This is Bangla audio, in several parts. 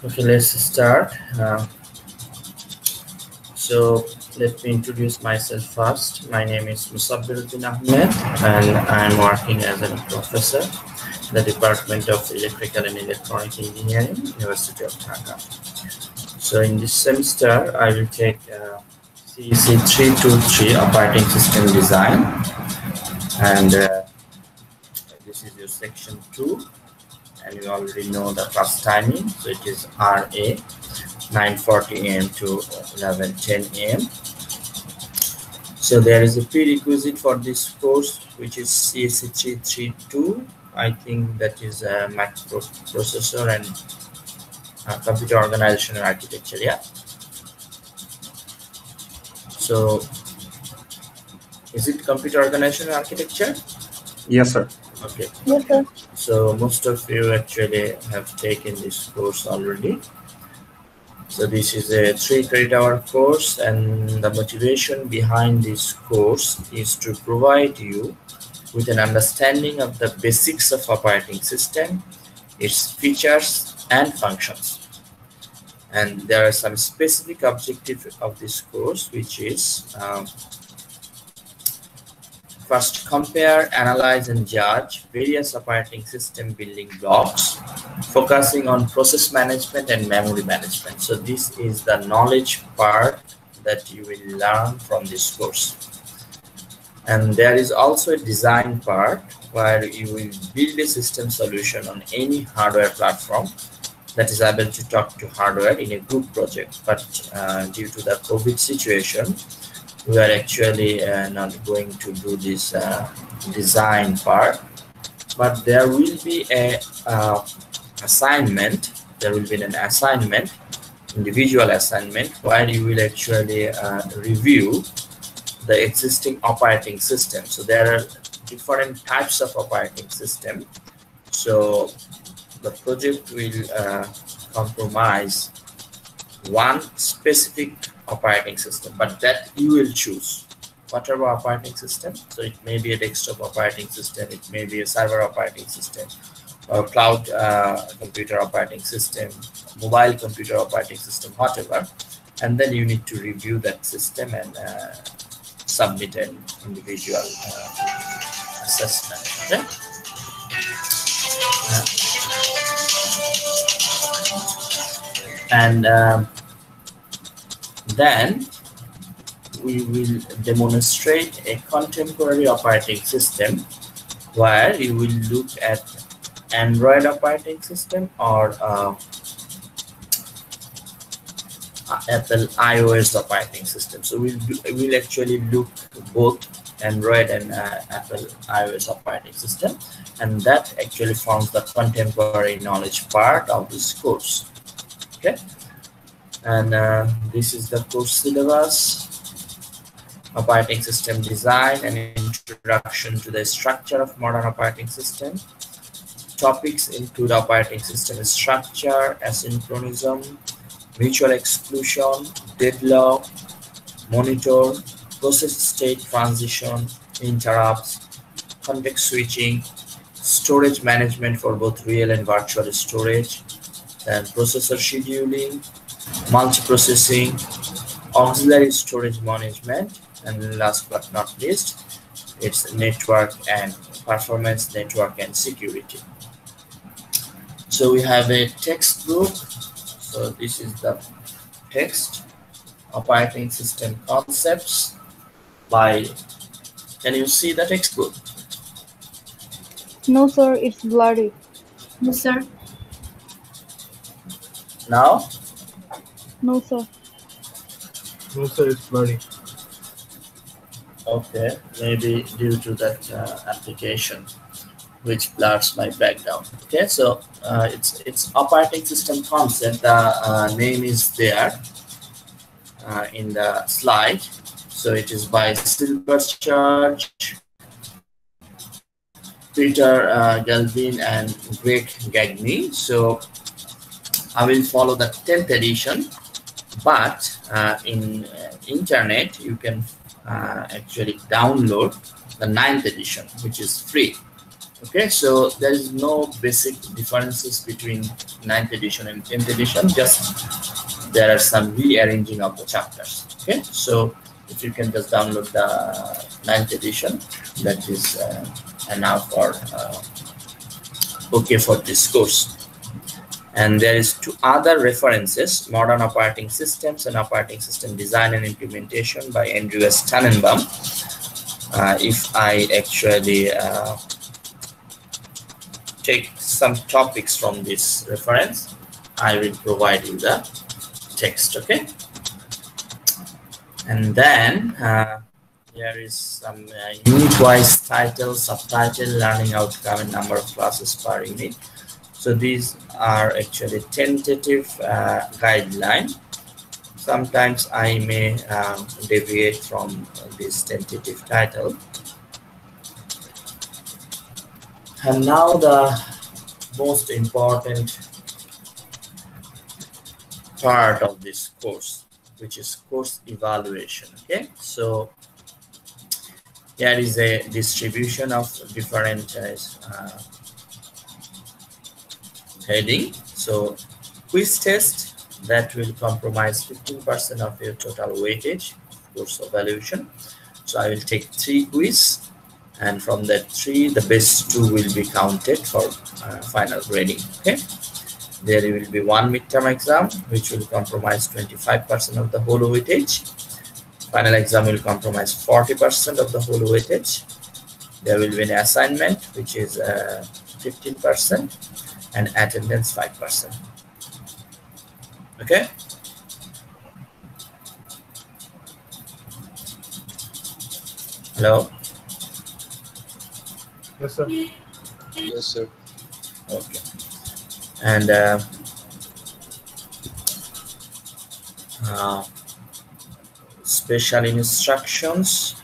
Okay, let's start. So let me introduce myself first. My name is Musabbiruddin Ahmed, and I'm working as a professor in the Department of Electrical and Electronic Engineering, University of Dhaka. So in this semester, I will take CEC 323 Operating System Design, and this is your section 2. And you already know the class timing, so it is RA 9:40 a.m. to 11:10 a.m. So there is a prerequisite for this course, which is CEC 332. I think that is a microprocessor and computer organization and architecture. Yeah. So is it computer organization and architecture? Yes, sir. Okay. Yes, sir. So most of you actually have taken this course already. So this is a 3-credit-hour course, and the motivation behind this course is to provide you with an understanding of the basics of operating system, its features and functions. And there are some specific objectives of this course, which is first, compare, analyze, and judge various operating system building blocks, focusing on process management and memory management. So this is the knowledge part that you will learn from this course. And there is also a design part where you will build a system solution on any hardware platform that is able to talk to hardware in a group project. But due to the COVID situation, we are actually not going to do this design part, but there will be a assignment. There will be an assignment, individual assignment, where you will actually review the existing operating system. So there are different types of operating system. So the project will compromise one specific operating system, but that you will choose whatever operating system. So it may be a desktop operating system, it may be a server operating system, or cloud computer operating system, mobile computer operating system, whatever. And then you need to review that system and submit an individual assessment. Okay? And then we will demonstrate a contemporary operating system where you will look at Android operating system or Apple iOS operating system. So we'll actually look both Android and Apple iOS operating system, and that actually forms the contemporary knowledge part of this course. Okay. And this is the course syllabus: operating system design and introduction to the structure of modern operating system. Topics include operating system structure, asynchronism, mutual exclusion, deadlock, monitor, process state transition, interrupts, context switching, storage management for both real and virtual storage, and processor scheduling, multiprocessing, auxiliary storage management, and last but not least, it's network and performance, network and security. So we have a textbook. So this is the text, operating system concepts by, can you see the textbook? No, sir, it's blurry. No, sir. Now? No, sir. No, sir, it's blurry. Okay, maybe due to that application which blurs my background. Okay, so it's operating system concept. The name is there in the slide. So it is by Silverchurch, Peter Galvin, and Greg Gagne. So I will follow the 10th edition, but in internet you can actually download the 9th edition, which is free. Okay, so there is no basic differences between 9th edition and 10th edition, just there are some rearranging of the chapters. Okay, so if you can just download the 9th edition, that is enough for okay for this course. And there is two other references: Modern Operating Systems and Operating System Design and Implementation by Andrew S. Tannenbaum. If I actually take some topics from this reference, I will provide you the text. Okay, and then there is some unit-wise title, subtitle, learning outcome, and number of classes per unit. So these are actually tentative guideline. Sometimes I may deviate from this tentative title. And now the most important part of this course, which is course evaluation. Okay, so there is a distribution of different heading. So quiz test, that will comprise 15% of your total weightage course evaluation. So I will take 3 quiz, and from that 3, the best 2 will be counted for final grading. Okay, there will be 1 midterm exam, which will comprise 25% of the whole weightage. Final exam will comprise 40% of the whole weightage. There will be an assignment, which is 15%, and attendance 5%. Okay. Hello. Yes, sir. Yes, sir. Okay. And special instructions: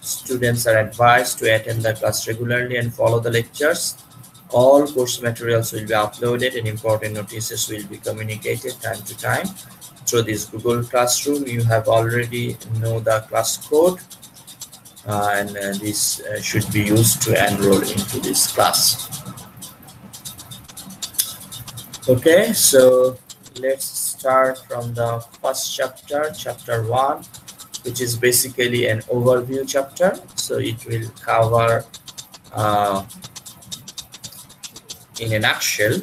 students are advised to attend the class regularly and follow the lectures. All course materials will be uploaded, and important notices will be communicated time to time through this Google Classroom. You have already know the class code, and this should be used to enroll into this class. Okay, so let's start from the first chapter, chapter 1, which is basically an overview chapter. So it will cover in a nutshell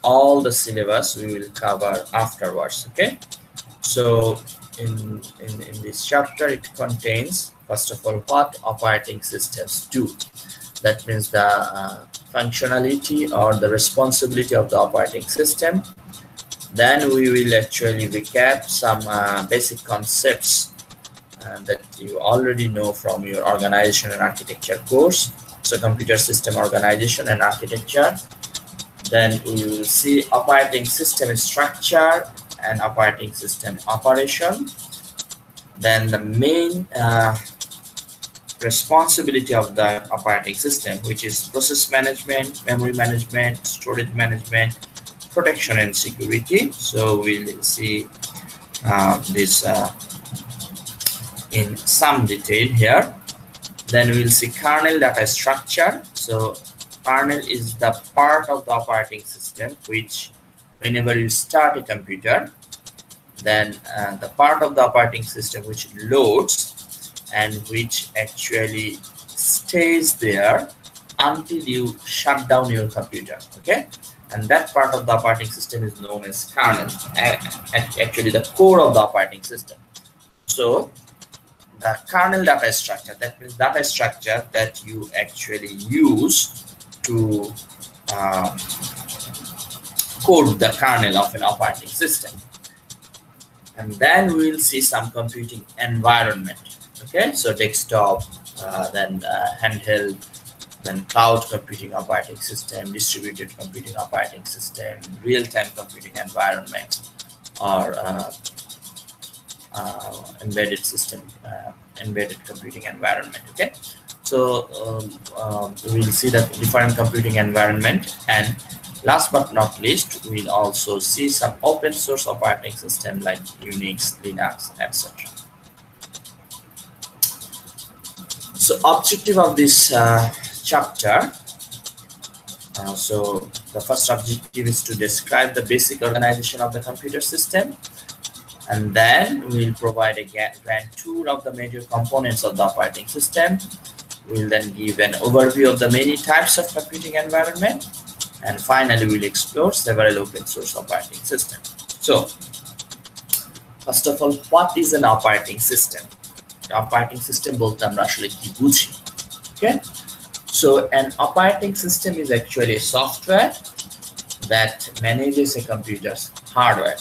all the syllabus we will cover afterwards. Okay, so in this chapter, it contains, first of all, what operating systems do. That means the functionality or the responsibility of the operating system. Then we will actually recap some basic concepts that you already know from your organization and architecture course. So computer system organization and architecture. Then we will see operating system structure and operating system operation. Then the main responsibility of the operating system, which is process management, memory management, storage management, protection and security. So we'll see this in some detail here. Then we'll see kernel data structure. So kernel is the part of the operating system which, whenever you start a computer, then the part of the operating system which loads and which actually stays there until you shut down your computer. Okay, and that part of the operating system is known as kernel, actually the core of the operating system. So the kernel data structure, that means data structure that you actually use to code the kernel of an operating system. And then we'll see some computing environment. Okay, so desktop, then handheld, then cloud computing operating system, distributed computing operating system, real-time computing environment, or embedded system, embedded computing environment. Okay, so we'll see the different computing environment, and last but not least, we'll also see some open source operating system like Unix, Linux, etc. So objective of this chapter So the first objective is to describe the basic organization of the computer system, and then we'll provide a grand tour of the major components of the operating system. We'll then give an overview of the many types of computing environment, and finally we'll explore several open source operating systems. So first of all, what is an operating system? The operating system bolte amra ashole ki bujhi. Okay, so an operating system is actually a software that manages a computer's hardware.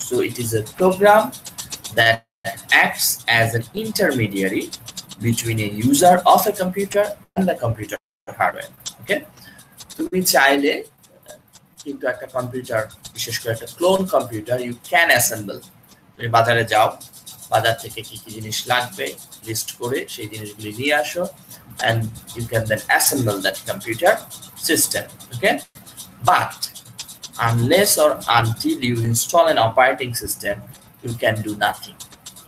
So it is a program that acts as an intermediary between a user of a computer and the computer hardware. Okay, তুমি চাইলে কিন্তু একটা কম্পিউটার, বিশেষ করে একটা clone computer, you can assemble. তুমি বাজারে যাও, বাজার থেকে কি কি জিনিস লাগবে লিস্ট করে সেই জিনিসগুলি নিয়ে আসো, and you can then assemble that computer system. Okay, but unless or until you install an operating system, you can do nothing.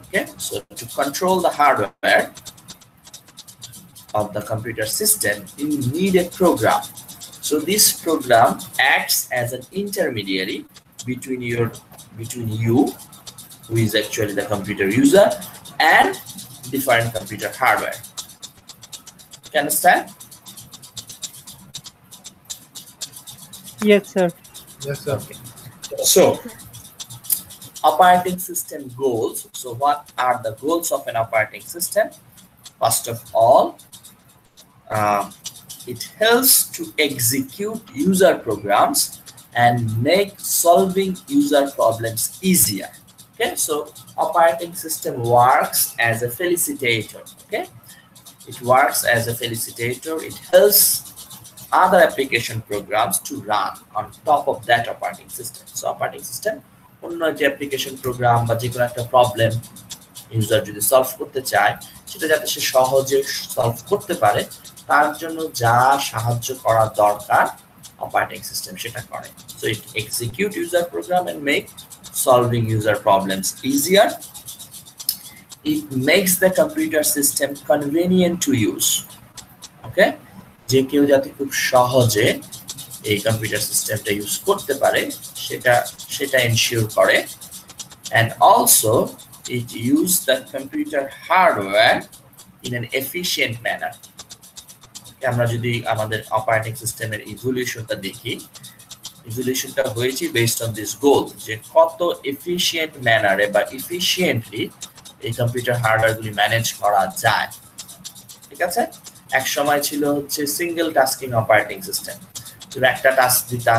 Okay, so to control the hardware of the computer system, you need a program. So this program acts as an intermediary between you, who is actually the computer user, and different computer hardware. You understand? Yes, sir. Yes, sir. Okay. So operating system goals. So what are the goals of an operating system? First of all, it helps to execute user programs and make solving user problems easier. Okay, so operating system works as a facilitator. Okay, it works as a facilitator. It helps other application programs to run on top of that operating system. So operating system অন্য যে অ্যাপ্লিকেশন প্রোগ্রাম বা যে কোনো একটা প্রবলেম ইউজার যদি সলভ করতে চায়, সেটা যাতে সে সহজে সলভ করতে পারে, তার জন্য যা সাহায্য করা দরকার অপারেটিং সিস্টেম সেটা করে। So it execute user program and make solving user problems easier. It makes the computer system convenient to use. Okay, যে কেউ যাতে খুব সহজে এই কম্পিউটার সিস্টেমটা ইউজ করতে পারে সেটা এনশিওর করে। And also it use the computer hardware in an efficient manner. আমরা যদি আমাদের অপারেটিং সিস্টেমের ইভলিউশনটা দেখি, ইভলিউশনটা হয়েছে বেসড অন দিস গোল, যে কত এফিশিয়েন্ট ম্যানারে বা এফিশিয়েন্টলি এই কম্পিউটার হার্ডওয়্যারগুলি ম্যানেজ করা যায়। ঠিক আছে, এক সময় ছিল হচ্ছে সিঙ্গেল টাস্কিং অপারেটিং সিস্টেম। তুমি একটা টাস্ক দিতা,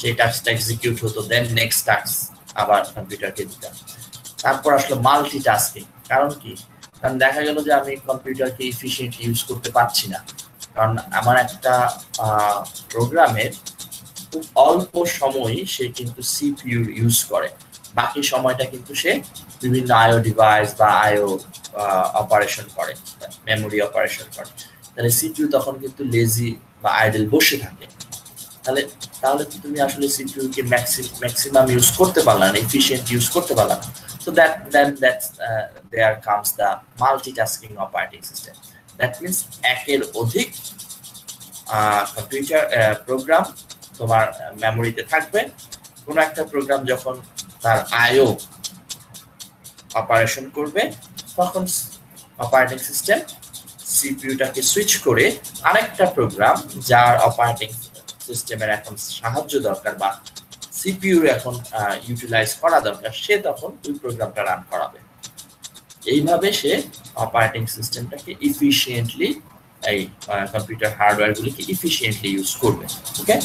সেই টাস্কটা এক্সিকিউট হতো, দেন নেক্সট টাস্ক আবার কম্পিউটারকে দিতাম। তারপর আসলো মাল্টি টাস্কিং। কারণ কি? কারণ দেখা গেল যে আমি কম্পিউটারকে এফিশিয়েন্টলি ইউজ করতে পারছি না, কারণ আমার একটা প্রোগ্রামের খুব অল্প সময় সে কিন্তু সিপিইউ ইউজ করে, বাকি সময়টা কিন্তু সে বিভিন্ন আইও ডিভাইস বা আইও অপারেশন করে, মেমোরি অপারেশন করে। তাহলে সিপিইউ তখন কিন্তু লেজি বা আইডল বসে থাকে। তাহলে তুমি আসলে সিপিইউ কে ম্যাক্সিমাম ইউজ করতে পারলা না, এফিশিয়েন্ট ইউজ করতে পারলা না। So that's there comes the multitasking operating system. That means একের অধিক কম্পিউটার প্রোগ্রাম তোমার মেমোরিতে থাকবে। কোন একটা প্রোগ্রাম যখন তার আইও অপারেশন করবে, তখন অপারেটিং সিস্টেম সিপিইউটাকে সুইচ করে আরেকটা প্রোগ্রাম যার অপারেটিং সিস্টেমের এখন সাহায্য দরকার বা সিপিইউ এখন ইউটিলাইজ করা দরকার, সে তখন ওই প্রোগ্রামটা রান করাবে। এইভাবে সে অপারেটিং সিস্টেমটাকে ইফিশিয়েন্টলি, এই কম্পিউটার হার্ডওয়্যারগুলিকে ইফিশিয়েন্টলি ইউজ করবে। Okay,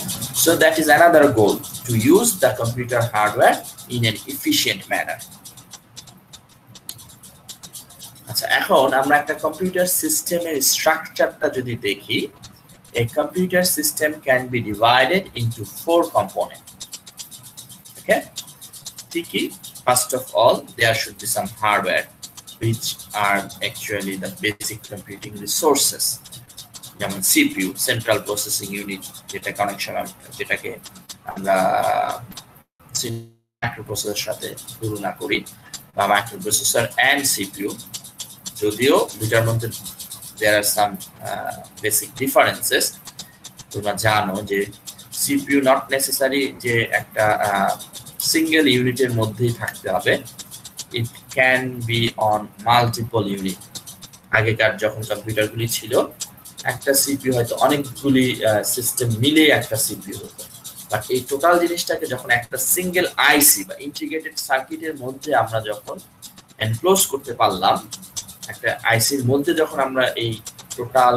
so that is another goal, to use the computer hardware in an efficient manner. আচ্ছা, এখন আমরা একটা কম্পিউটার সিস্টেমের স্ট্রাকচারটা যদি দেখি, a computer system can be divided into 4 components. Okay, Tiki, first of all, there should be some hardware, which are actually the basic computing resources. যেমন CPU, Central Processing Unit, যেটা কানেকশন, যেটাকে আমরা মাইক্রোপ্রসেসরের সাথে তুলনা করি, বা মাইক্রোপ্রসেসর and CPU, যদিও দুটার মধ্যে there are some basic differences. তোমরা জানো যে সিপিইউ নট নেসেসারি যে একটা সিঙ্গেল ইউনিটের মধ্যেই থাকতে হবে, it can be on multiple unit. আগেকার যখন কম্পিউটারগুলি ছিল একটা সিপিইউ হয়তো অনেকগুলি সিস্টেম মিলে একটা সিপিইউ হতো, বাট এই টোটাল জিনিসটাকে যখন একটা সিঙ্গেল আইসি বা ইন্টিগ্রেটেড সার্কিটের মধ্যে আমরা যখন এনক্লোজ করতে পারলাম, একটা আইসির মধ্যে যখন আমরা এই টোটাল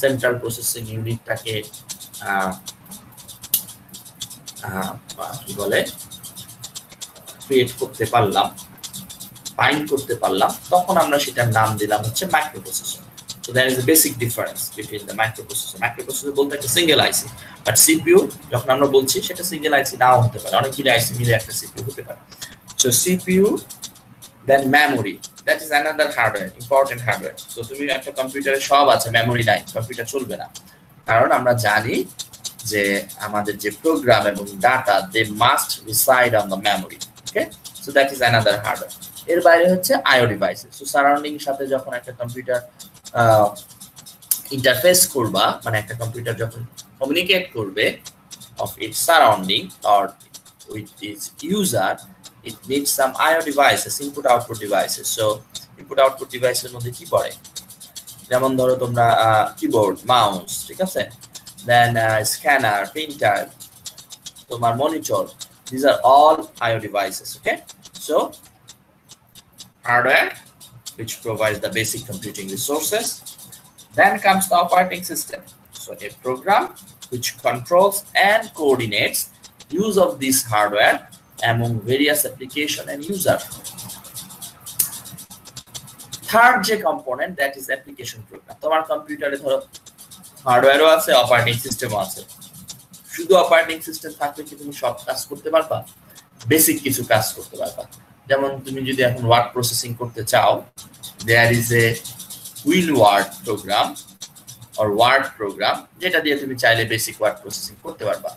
সেন্ট্রাল প্রসেসিং ইউনিটটাকে কি বলে ক্রিয়েট করতে পারলাম, বাইন্ড করতে পারলাম, তখন আমরা সেটার নাম দিলাম হচ্ছে microprocessor. So there is a basic difference between the microprocessor. Microprocessor বলতে একটা সিঙ্গেল আইসি, বাট সিপিইউ যখন আমরা বলছি সেটা সিঙ্গেল আইসি নাও হতে পারে, অনেকগুলো আইসি মিলে একটা সিপিইউ হতে পারে। So CPU, then memory, that is another hardware, important hardware. So তুমি একটা কম্পিউটারে সব আছে, মেমোরি নাই, কম্পিউটার চলবে না, কারণ আমরা জানি যে আমাদের যে প্রোগ্রাম এবং data they must reside on the memory. Okay, so that is another hardware. এর বাইরে হচ্ছে আইও ডিভাইসেস। সো সারাউন্ডিং সাথে যখন একটা কম্পিউটার ইন্টারফেস করবা, মানে একটা কম্পিউটার যখন কমিউনিকেট করবে of its surrounding or with its user, it needs some IO devices, input output devices. So input output devices এর মধ্যে কি পড়ে, যেমন ধরো তোমরা কিবোর্ড, মাউস, ঠিক আছে, then scanner, printer, তোমার monitor, these are all IO devices. Okay, so hardware which provides the basic computing resources. Then comes the operating system, so a program which controls and coordinates use of this hardware among various application and user. Third যে component, that is application program. তোমার কম্পিউটারে ধরো হার্ডওয়্যারও আছে, অপারেটিং সিস্টেমও আছে। শুধু অপারেটিং সিস্টেম থাকলে কি তুমি সব কাজ করতে পারবা? বেসিক কিছু কাজ করতে পারবা। যেমন তুমি যদি এখন ওয়ার্ড প্রসেসিং করতে চাও, there is a WinWord program or Word program, যেটা দিয়ে তুমি চাইলে বেসিক ওয়ার্ড প্রসেসিং করতে পারবা।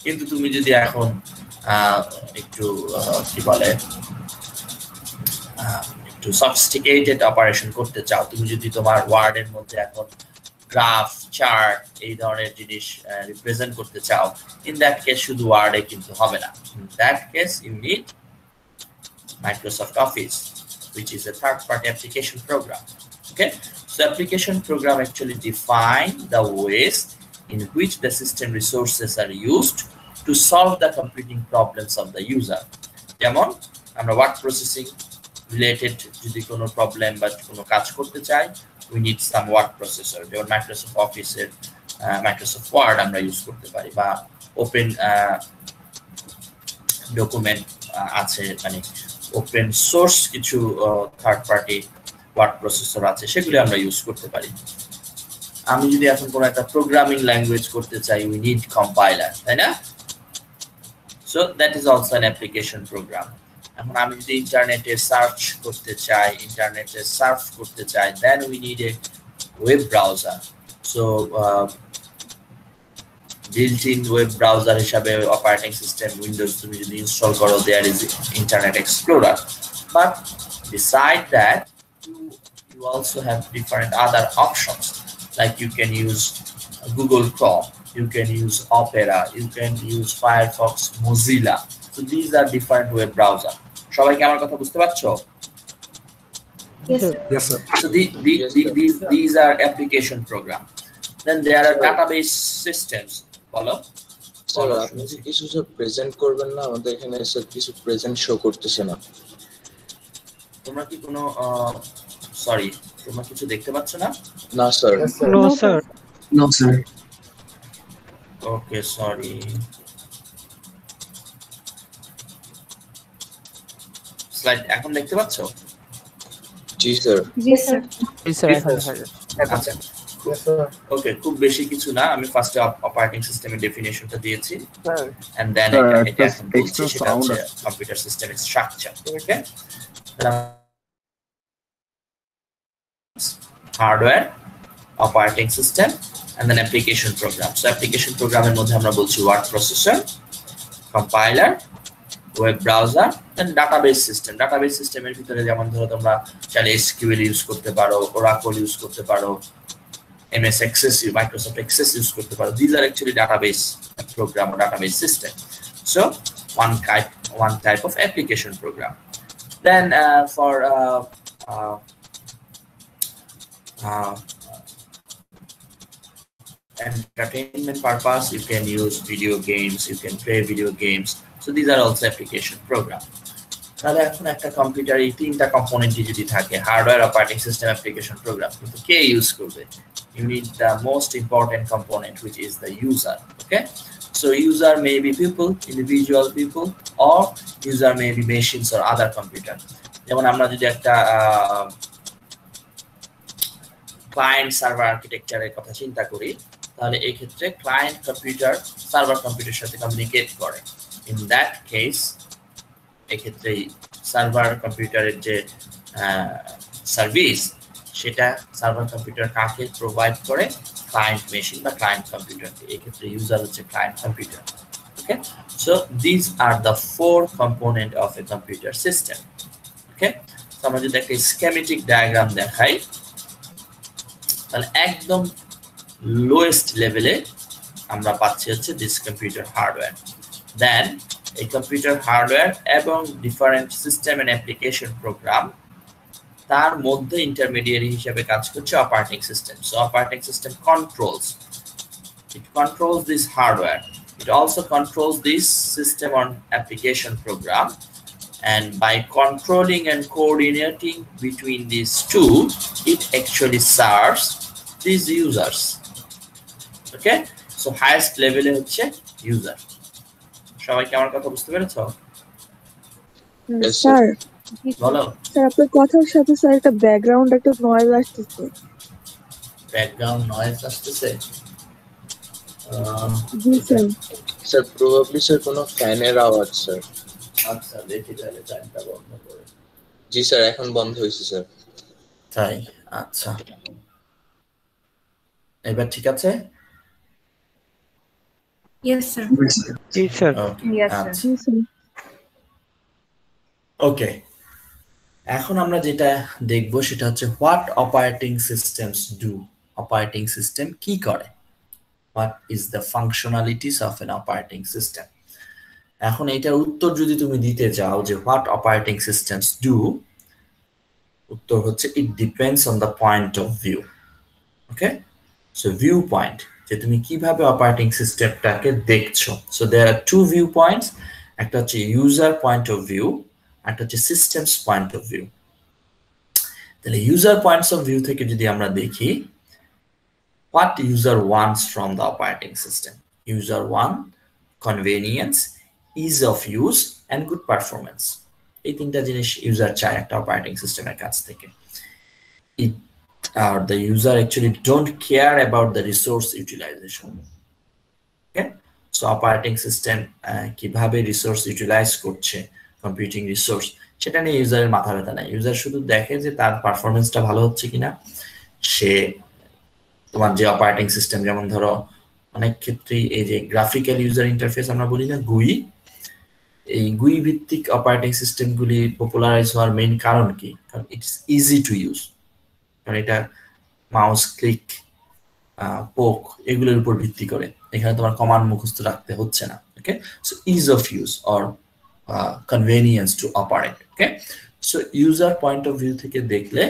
কিন্তু তুমি যদি এখন একটু কি বলে একটু সফিস্টিকেটেড অপারেশন করতে চাও, তুমি যদি তোমার ওয়ার্ডের মধ্যে এখন গ্রাফ, চার্ট, এই ধরনের জিনিস রিপ্রেজেন্ট করতে চাও, ইন দ্যাট কেস শুধু ওয়ার্ডে কিন্তু হবে না। In that case you need Microsoft Office, which is a third-party application program. Okay, so application program actually define the ways in which the system resources are used to solve the computing problems of the user. যেমন আমরা ওয়ার্ড প্রসেসিং রিলেটেড যদি কোনো প্রবলেম বা কোনো কাজ করতে চাই, we need some word processor, যেমন মাইক্রোসফট অফিসের মাইক্রোসফট ওয়ার্ড আমরা ইউজ করতে পারি, বা ওপেন ডকুমেন্ট আছে, মানে ওপেন সোর্স কিছু থার্ড পার্টি ওয়ার্ড প্রসেসর আছে, সেগুলো আমরা ইউজ করতে পারি। আমি যদি এখন কোনো একটা প্রোগ্রামিং ল্যাঙ্গুয়েজ করতে চাই, উই নিড কম্পাইলার, তাই না? So that is also an application program. এখন আমি যদি ইন্টারনেটে সার্চ করতে চাই, then we need a web browser. So built-in web browser হিসাবে অপারেটিং সিস্টেম উইন্ডোজ তুমি যদি ইনস্টল করো, there is Internet Explorer. But beside that, you also have different other options, like you can use Google Chrome, you can use Opera, you can use Firefox, Mozilla. So these are different web browser. সবাই কি আমার কথা বুঝতে পারছো? Yes, Yes, sir. So these are application program. Then there are database systems. বলো স্যার, আপনি যে কিছু সব প্রেজেন্ট করবেন না, আমাদের এখানে স্যার কিছু প্রেজেন্ট শো করতেছে না। তোমরা কি কোনো সরি, তোমরা কিছু দেখতে পাচ্ছ না? না sir. No, sir. No, sir. ওকে, সরি। স্লাইড এখন দেখতে পাচ্ছ? জি স্যার। yes, sir. আচ্ছা, Yes, sir. ওকে, খুব বেশি কিছু না। আমি ফার্স্টে অপারেটিং সিস্টেমের ডেফিনিশনটা দিয়েছি, এন্ড দেন এটা এখন বলছি, সেটা হচ্ছে কম্পিউটার সিস্টেমের structure. Okay, hardware, operating system, and then application program. So application প্রোগ্রামের মধ্যে আমরা বলছি word processor, compiler, web browser, then database system. Database সিস্টেমের ভিতরে যেমন ধরো তোমরা চাইলে এসকিউএল ইউজ করতে পারো, ওরাকল ইউজ করতে পারো, MS Access, Microsoft Access use করতে পারো। These are actually database program or database system. So one type of application program. Then for entertainment purpose, you can use video games, you can play video games. So these are also application program. তাহলে এখন একটা কম্পিউটারে এই তিনটা কম্পোনেন্টই যদি থাকে, hardware, operating system, application program, কিন্তু কে ইউজ করবে? You need the most important component, which is the user. Okay, so user may be people, individual people, or user may be machines or other computer. যেমন আমরা যদি একটা ক্লায়েন্ট সার্ভার আর্কিটেকচারের কথা চিন্তা করি, তাহলে এই ক্ষেত্রে ক্লায়েন্ট কম্পিউটার সার্ভার কম্পিউটারের সাথে কমিউনিকেট করে। ইন দ্যাট কেস এক্ষেত্রে সার্ভার কম্পিউটারের যে সার্ভিস, সেটা সার্ভার কম্পিউটার কাকে প্রোভাইড করে? ক্লায়েন্ট মেশিন বা ক্লায়েন্ট কম্পিউটারকে। এই ক্ষেত্রে ইউজার হচ্ছে client computer. Okay, so this are the 4 component of a computer system. Okay, তো আমরা যদি একটা স্কেমেটিক ডায়াগ্রাম দেখাই, তাহলে একদম লোয়েস্ট লেভেলে আমরা পাচ্ছি হচ্ছে দিস কম্পিউটার হার্ডওয়্যার। দেন এই কম্পিউটার হার্ডওয়্যার এবং different system and application program, তার মধ্যে ইন্টারমিডিয়েরি হিসেবে কাজ করছে operating system. So operating system controls this hardware. It also controls this system on application program, and by controlling and coordinating between these two, it actually serves these users. Okay, so highest level এ হচ্ছে user. সবাই কি আমার কথা বুঝতে পেরেছো? স্যার, বলো। স্যার আপনার কথার সাথে স্যার একটা ব্যাকগ্রাউন্ড একটা নয়েজ আসতেছে। ব্যাকগ্রাউন্ড নয়েজ আসতেছে? জি স্যার। স্যার প্রবাবলি স্যার কোনো ফ্যানের আওয়াজ স্যার। আচ্ছা, দেখি তাহলে ফ্যানটা বন্ধ করে। জি স্যার, এখন বন্ধ হয়েছে স্যার। তাই? আচ্ছা, এবার ঠিক আছে? Yes, sir. জি স্যার। Yes, sir. জি স্যার। ওকে, এখন আমরা যেটা দেখব সেটা হচ্ছে what operating systems do. Operating system কি করে? What is the functionalities of N operating system. এখন এটার উত্তর যদি তুমি দিতে চাও যে হোয়াট অপারেটিং সিস্টেমস ডু, উত্তর হচ্ছে it depends on the point of view. Okay, so view point, যে তুমি কিভাবে অপারেটিং সিস্টেমটাকে দেখছো। So there are 2 view points, একটা হচ্ছে ইউজার পয়েন্ট অফ ভিউ, একটা হচ্ছে সিস্টেমস পয়েন্ট অফ ভিউ। তাহলে ইউজার পয়েন্টস অফ ভিউ থেকে যদি আমরা দেখি, what user wants from the operating system. User want convenience, ease of use, and good performance. এই তিনটা জিনিস ইউজার চায় একটা অপারেটিং সিস্টেমের কাছ থেকে। The user actually don't care about the resource utilization. Okay, so operating system কিভাবে রিসোর্স ইউটিলাইজ করছে, কম্পিউটিং রিসোর্স, সেটা নিয়ে ইউজারের মাথা ব্যথা নাই। ইউজার শুধু দেখে যে তার পারফরমেন্সটা ভালো হচ্ছে কিনা। সে তোমার যে অপারেটিং সিস্টেম, যেমন ধরো অনেক ক্ষেত্রেই এই যে গ্রাফিক্যাল ইউজার ইন্টারফেস আমরা বলি না, গুই, এই গুই ভিত্তিক অপারেটিং সিস্টেমগুলি পপুলারাইজ হওয়ার মেইন কারণ কি? কারণ ইটস ইজি টু ইউজ। কারণ এটা মাউস ক্লিক, পোক, এগুলোর উপর ভিত্তি করে। এখানে তোমার কমান্ড মুখস্থ রাখতে হচ্ছে না। Okay, so ease of use or convenience to operate. Okay, so user point of view থেকে দেখলে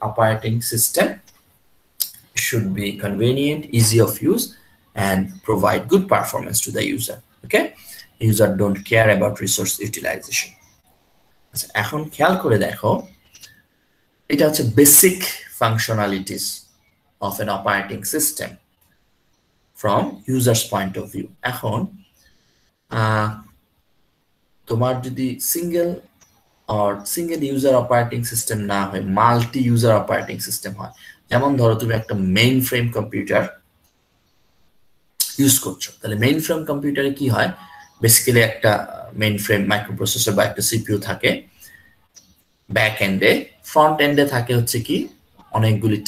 operating system should be convenient, easy of use, and provide good performance to the user. Okay, user don't care about resource utilization. এখন খেয়াল করে দেখো, এটা হচ্ছে basic functionalities of an operating system from user's point of view. এখন তোমার যদি সিঙ্গেল ইউজার অপারেটিং সিস্টেম না হয়, মাল্টি ইউজার অপারেটিং সিস্টেম হয়, যেমন ধরো তুমি একটা মেইন ফ্রেম কম্পিউটার ইউজ করছো, তাহলে মেইন ফ্রেম কম্পিউটারে কি হয়? বেসিক্যালি একটা মেইন ফ্রেম মাইক্রোপ্রসেসর বা একটা সিপিইউ থাকে ব্যাক এন্ডে, ফ্রন্ট এন্ডে থাকে হচ্ছে কি অনেকগুলি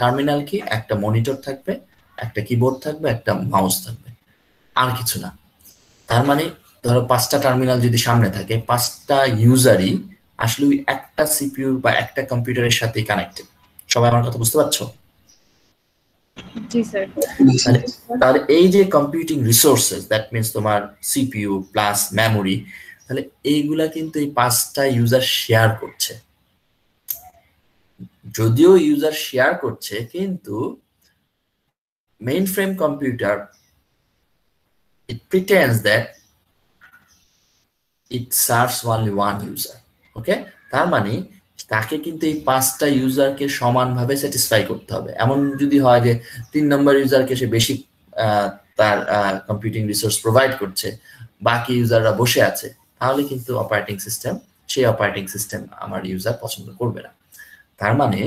টার্মিনাল কি একটা মনিটর থাকবে, একটা কিবোর্ড থাকবে, একটা মাউস থাকবে, আর কিছু না। তার মানে ধরো 5টা টার্মিনাল যদি সামনে থাকে, 5টা ইউজারই আসলে একটা সিপিইউ বা একটা কম্পিউটারের সাথে কানেক্টেড। সবাই আমার কথা বুঝতে পারছো? জি স্যার। তাহলে এই যে কম্পিউটিং রিসোর্সেস, দ্যাট মিনস তোমার সিপিইউ প্লাস মেমোরি, তাহলে এইগুলা কিন্তু এই 5টা ইউজার শেয়ার করছে। যদিও ইউজার শেয়ার করছে, কিন্তু main frame computer it pretends that it serves only one user. ওকে, তার মানে তাকে কিন্তু এই 5টা ইউজারকে সমানভাবে স্যাটিসফাই করতে হবে। এমন যদি হয় যে 3 নম্বর ইউজারকে সে বেশি তার কম্পিউটিং রিসোর্স প্রোভাইড করছে, বাকি ইউজাররা বসে আছে, তাহলে কিন্তু সেই অপারেটিং সিস্টেম আমার ইউজার পছন্দ করবে না। তার মানে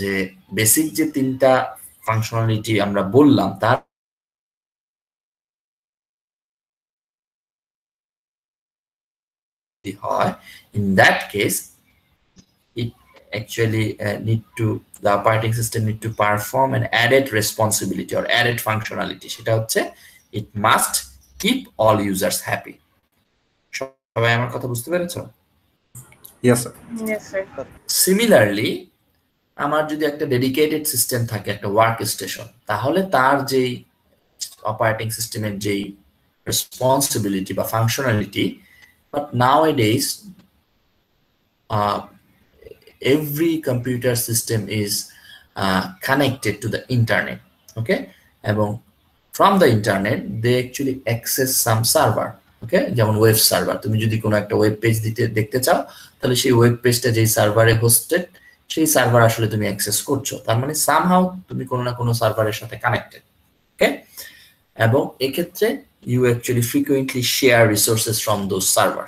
যে বেসিক যে 3টা ফাংশনালিটি আমরা বললাম, তার হয়, in that case it actually the operating system need to perform an added responsibility or added functionality. সেটা হচ্ছে it must keep all users happy. সবাই আমার কথা বুঝতে পেরেছো? Yes sir. Yes sir. Similarly, আমার যদি একটা ডেডিকেটেড সিস্টেম থাকে, একটা ওয়ার্ক স্টেশন, তাহলে তার যেই অপারেটিং সিস্টেমের যেই রেসপন্সিবিলিটি বা functionality, but nowadays every computer system is connected to the internet. Okay, এবং from the internet they actually access some server. ওকে, যেমন ওয়েব সার্ভার, তুমি যদি কোনো একটা ওয়েব পেজ দেখতে চাও, তাহলে সেই ওয়েব পেজটা যেই সার্ভারে হোস্টেড, সেই সার্ভার আসলে তুমি অ্যাক্সেস করছো। তার মানে সামহাউ তুমি কোনো না কোনো সার্ভারের সাথে কানেক্টেড। ওকে, এবং এক্ষেত্রে you actually frequently share resources from those server.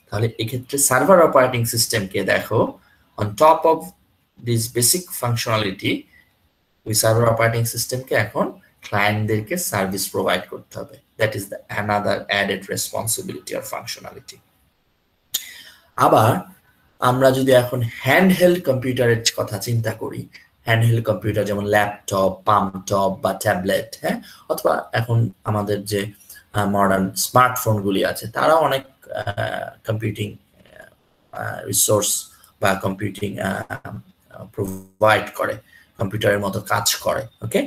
তাহলে এক্ষেত্রে সার্ভার অপারেটিং সিস্টেমকে দেখো, on top of this basic functionality, ওই সার্ভার অপারেটিং সিস্টেমকে এখন ক্লায়েন্টদেরকে সার্ভিস প্রোভাইড করতে হবে। That is the another added responsibility or functionality. আবার আমরা যদি এখন হ্যান্ডহেল্ড কম্পিউটারের কথা চিন্তা করি, হ্যান্ডহেল্ড কম্পিউটার যেমন ল্যাপটপ, পাম্পটপ বা ট্যাবলেট, হ্যাঁ, অথবা এখন আমাদের যে মডার্ন স্মার্টফোনগুলি আছে, তারাও অনেক কম্পিউটিং রিসোর্স বা কম্পিউটিং প্রোভাইড করে, কম্পিউটারের মতো কাজ করে। ওকে,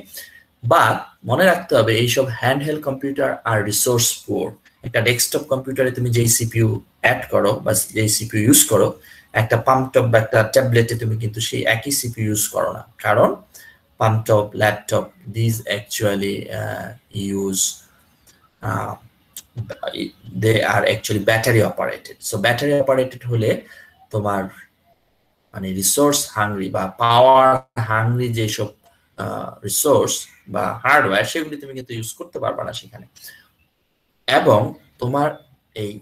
বা মনে রাখতে হবে এইসব হ্যান্ডহেল্ড কম্পিউটার আর রিসোর্স পুয়ার। একটা ডেস্কটপ কম্পিউটারে তুমি যেই সিপিইউ অ্যাড করো বা যেই সিপিইউ ইউজ করো, একটা পাম্পটপ বা একটা ট্যাবলেটে তুমি কিন্তু সেই একই সিপিইউ ইউজ করো না, কারণ palmtop, laptop, this actually use they are actually battery operated. So battery operated হলে তোমার মানে রিসোর্স হাংরি বা পাওয়ার হাংরি যেসব রিসোর্স বা হার্ডওয়্যার, সেগুলি তুমি কিন্তু ইউজ করতে পারবে না সেখানে। এবং তোমার এই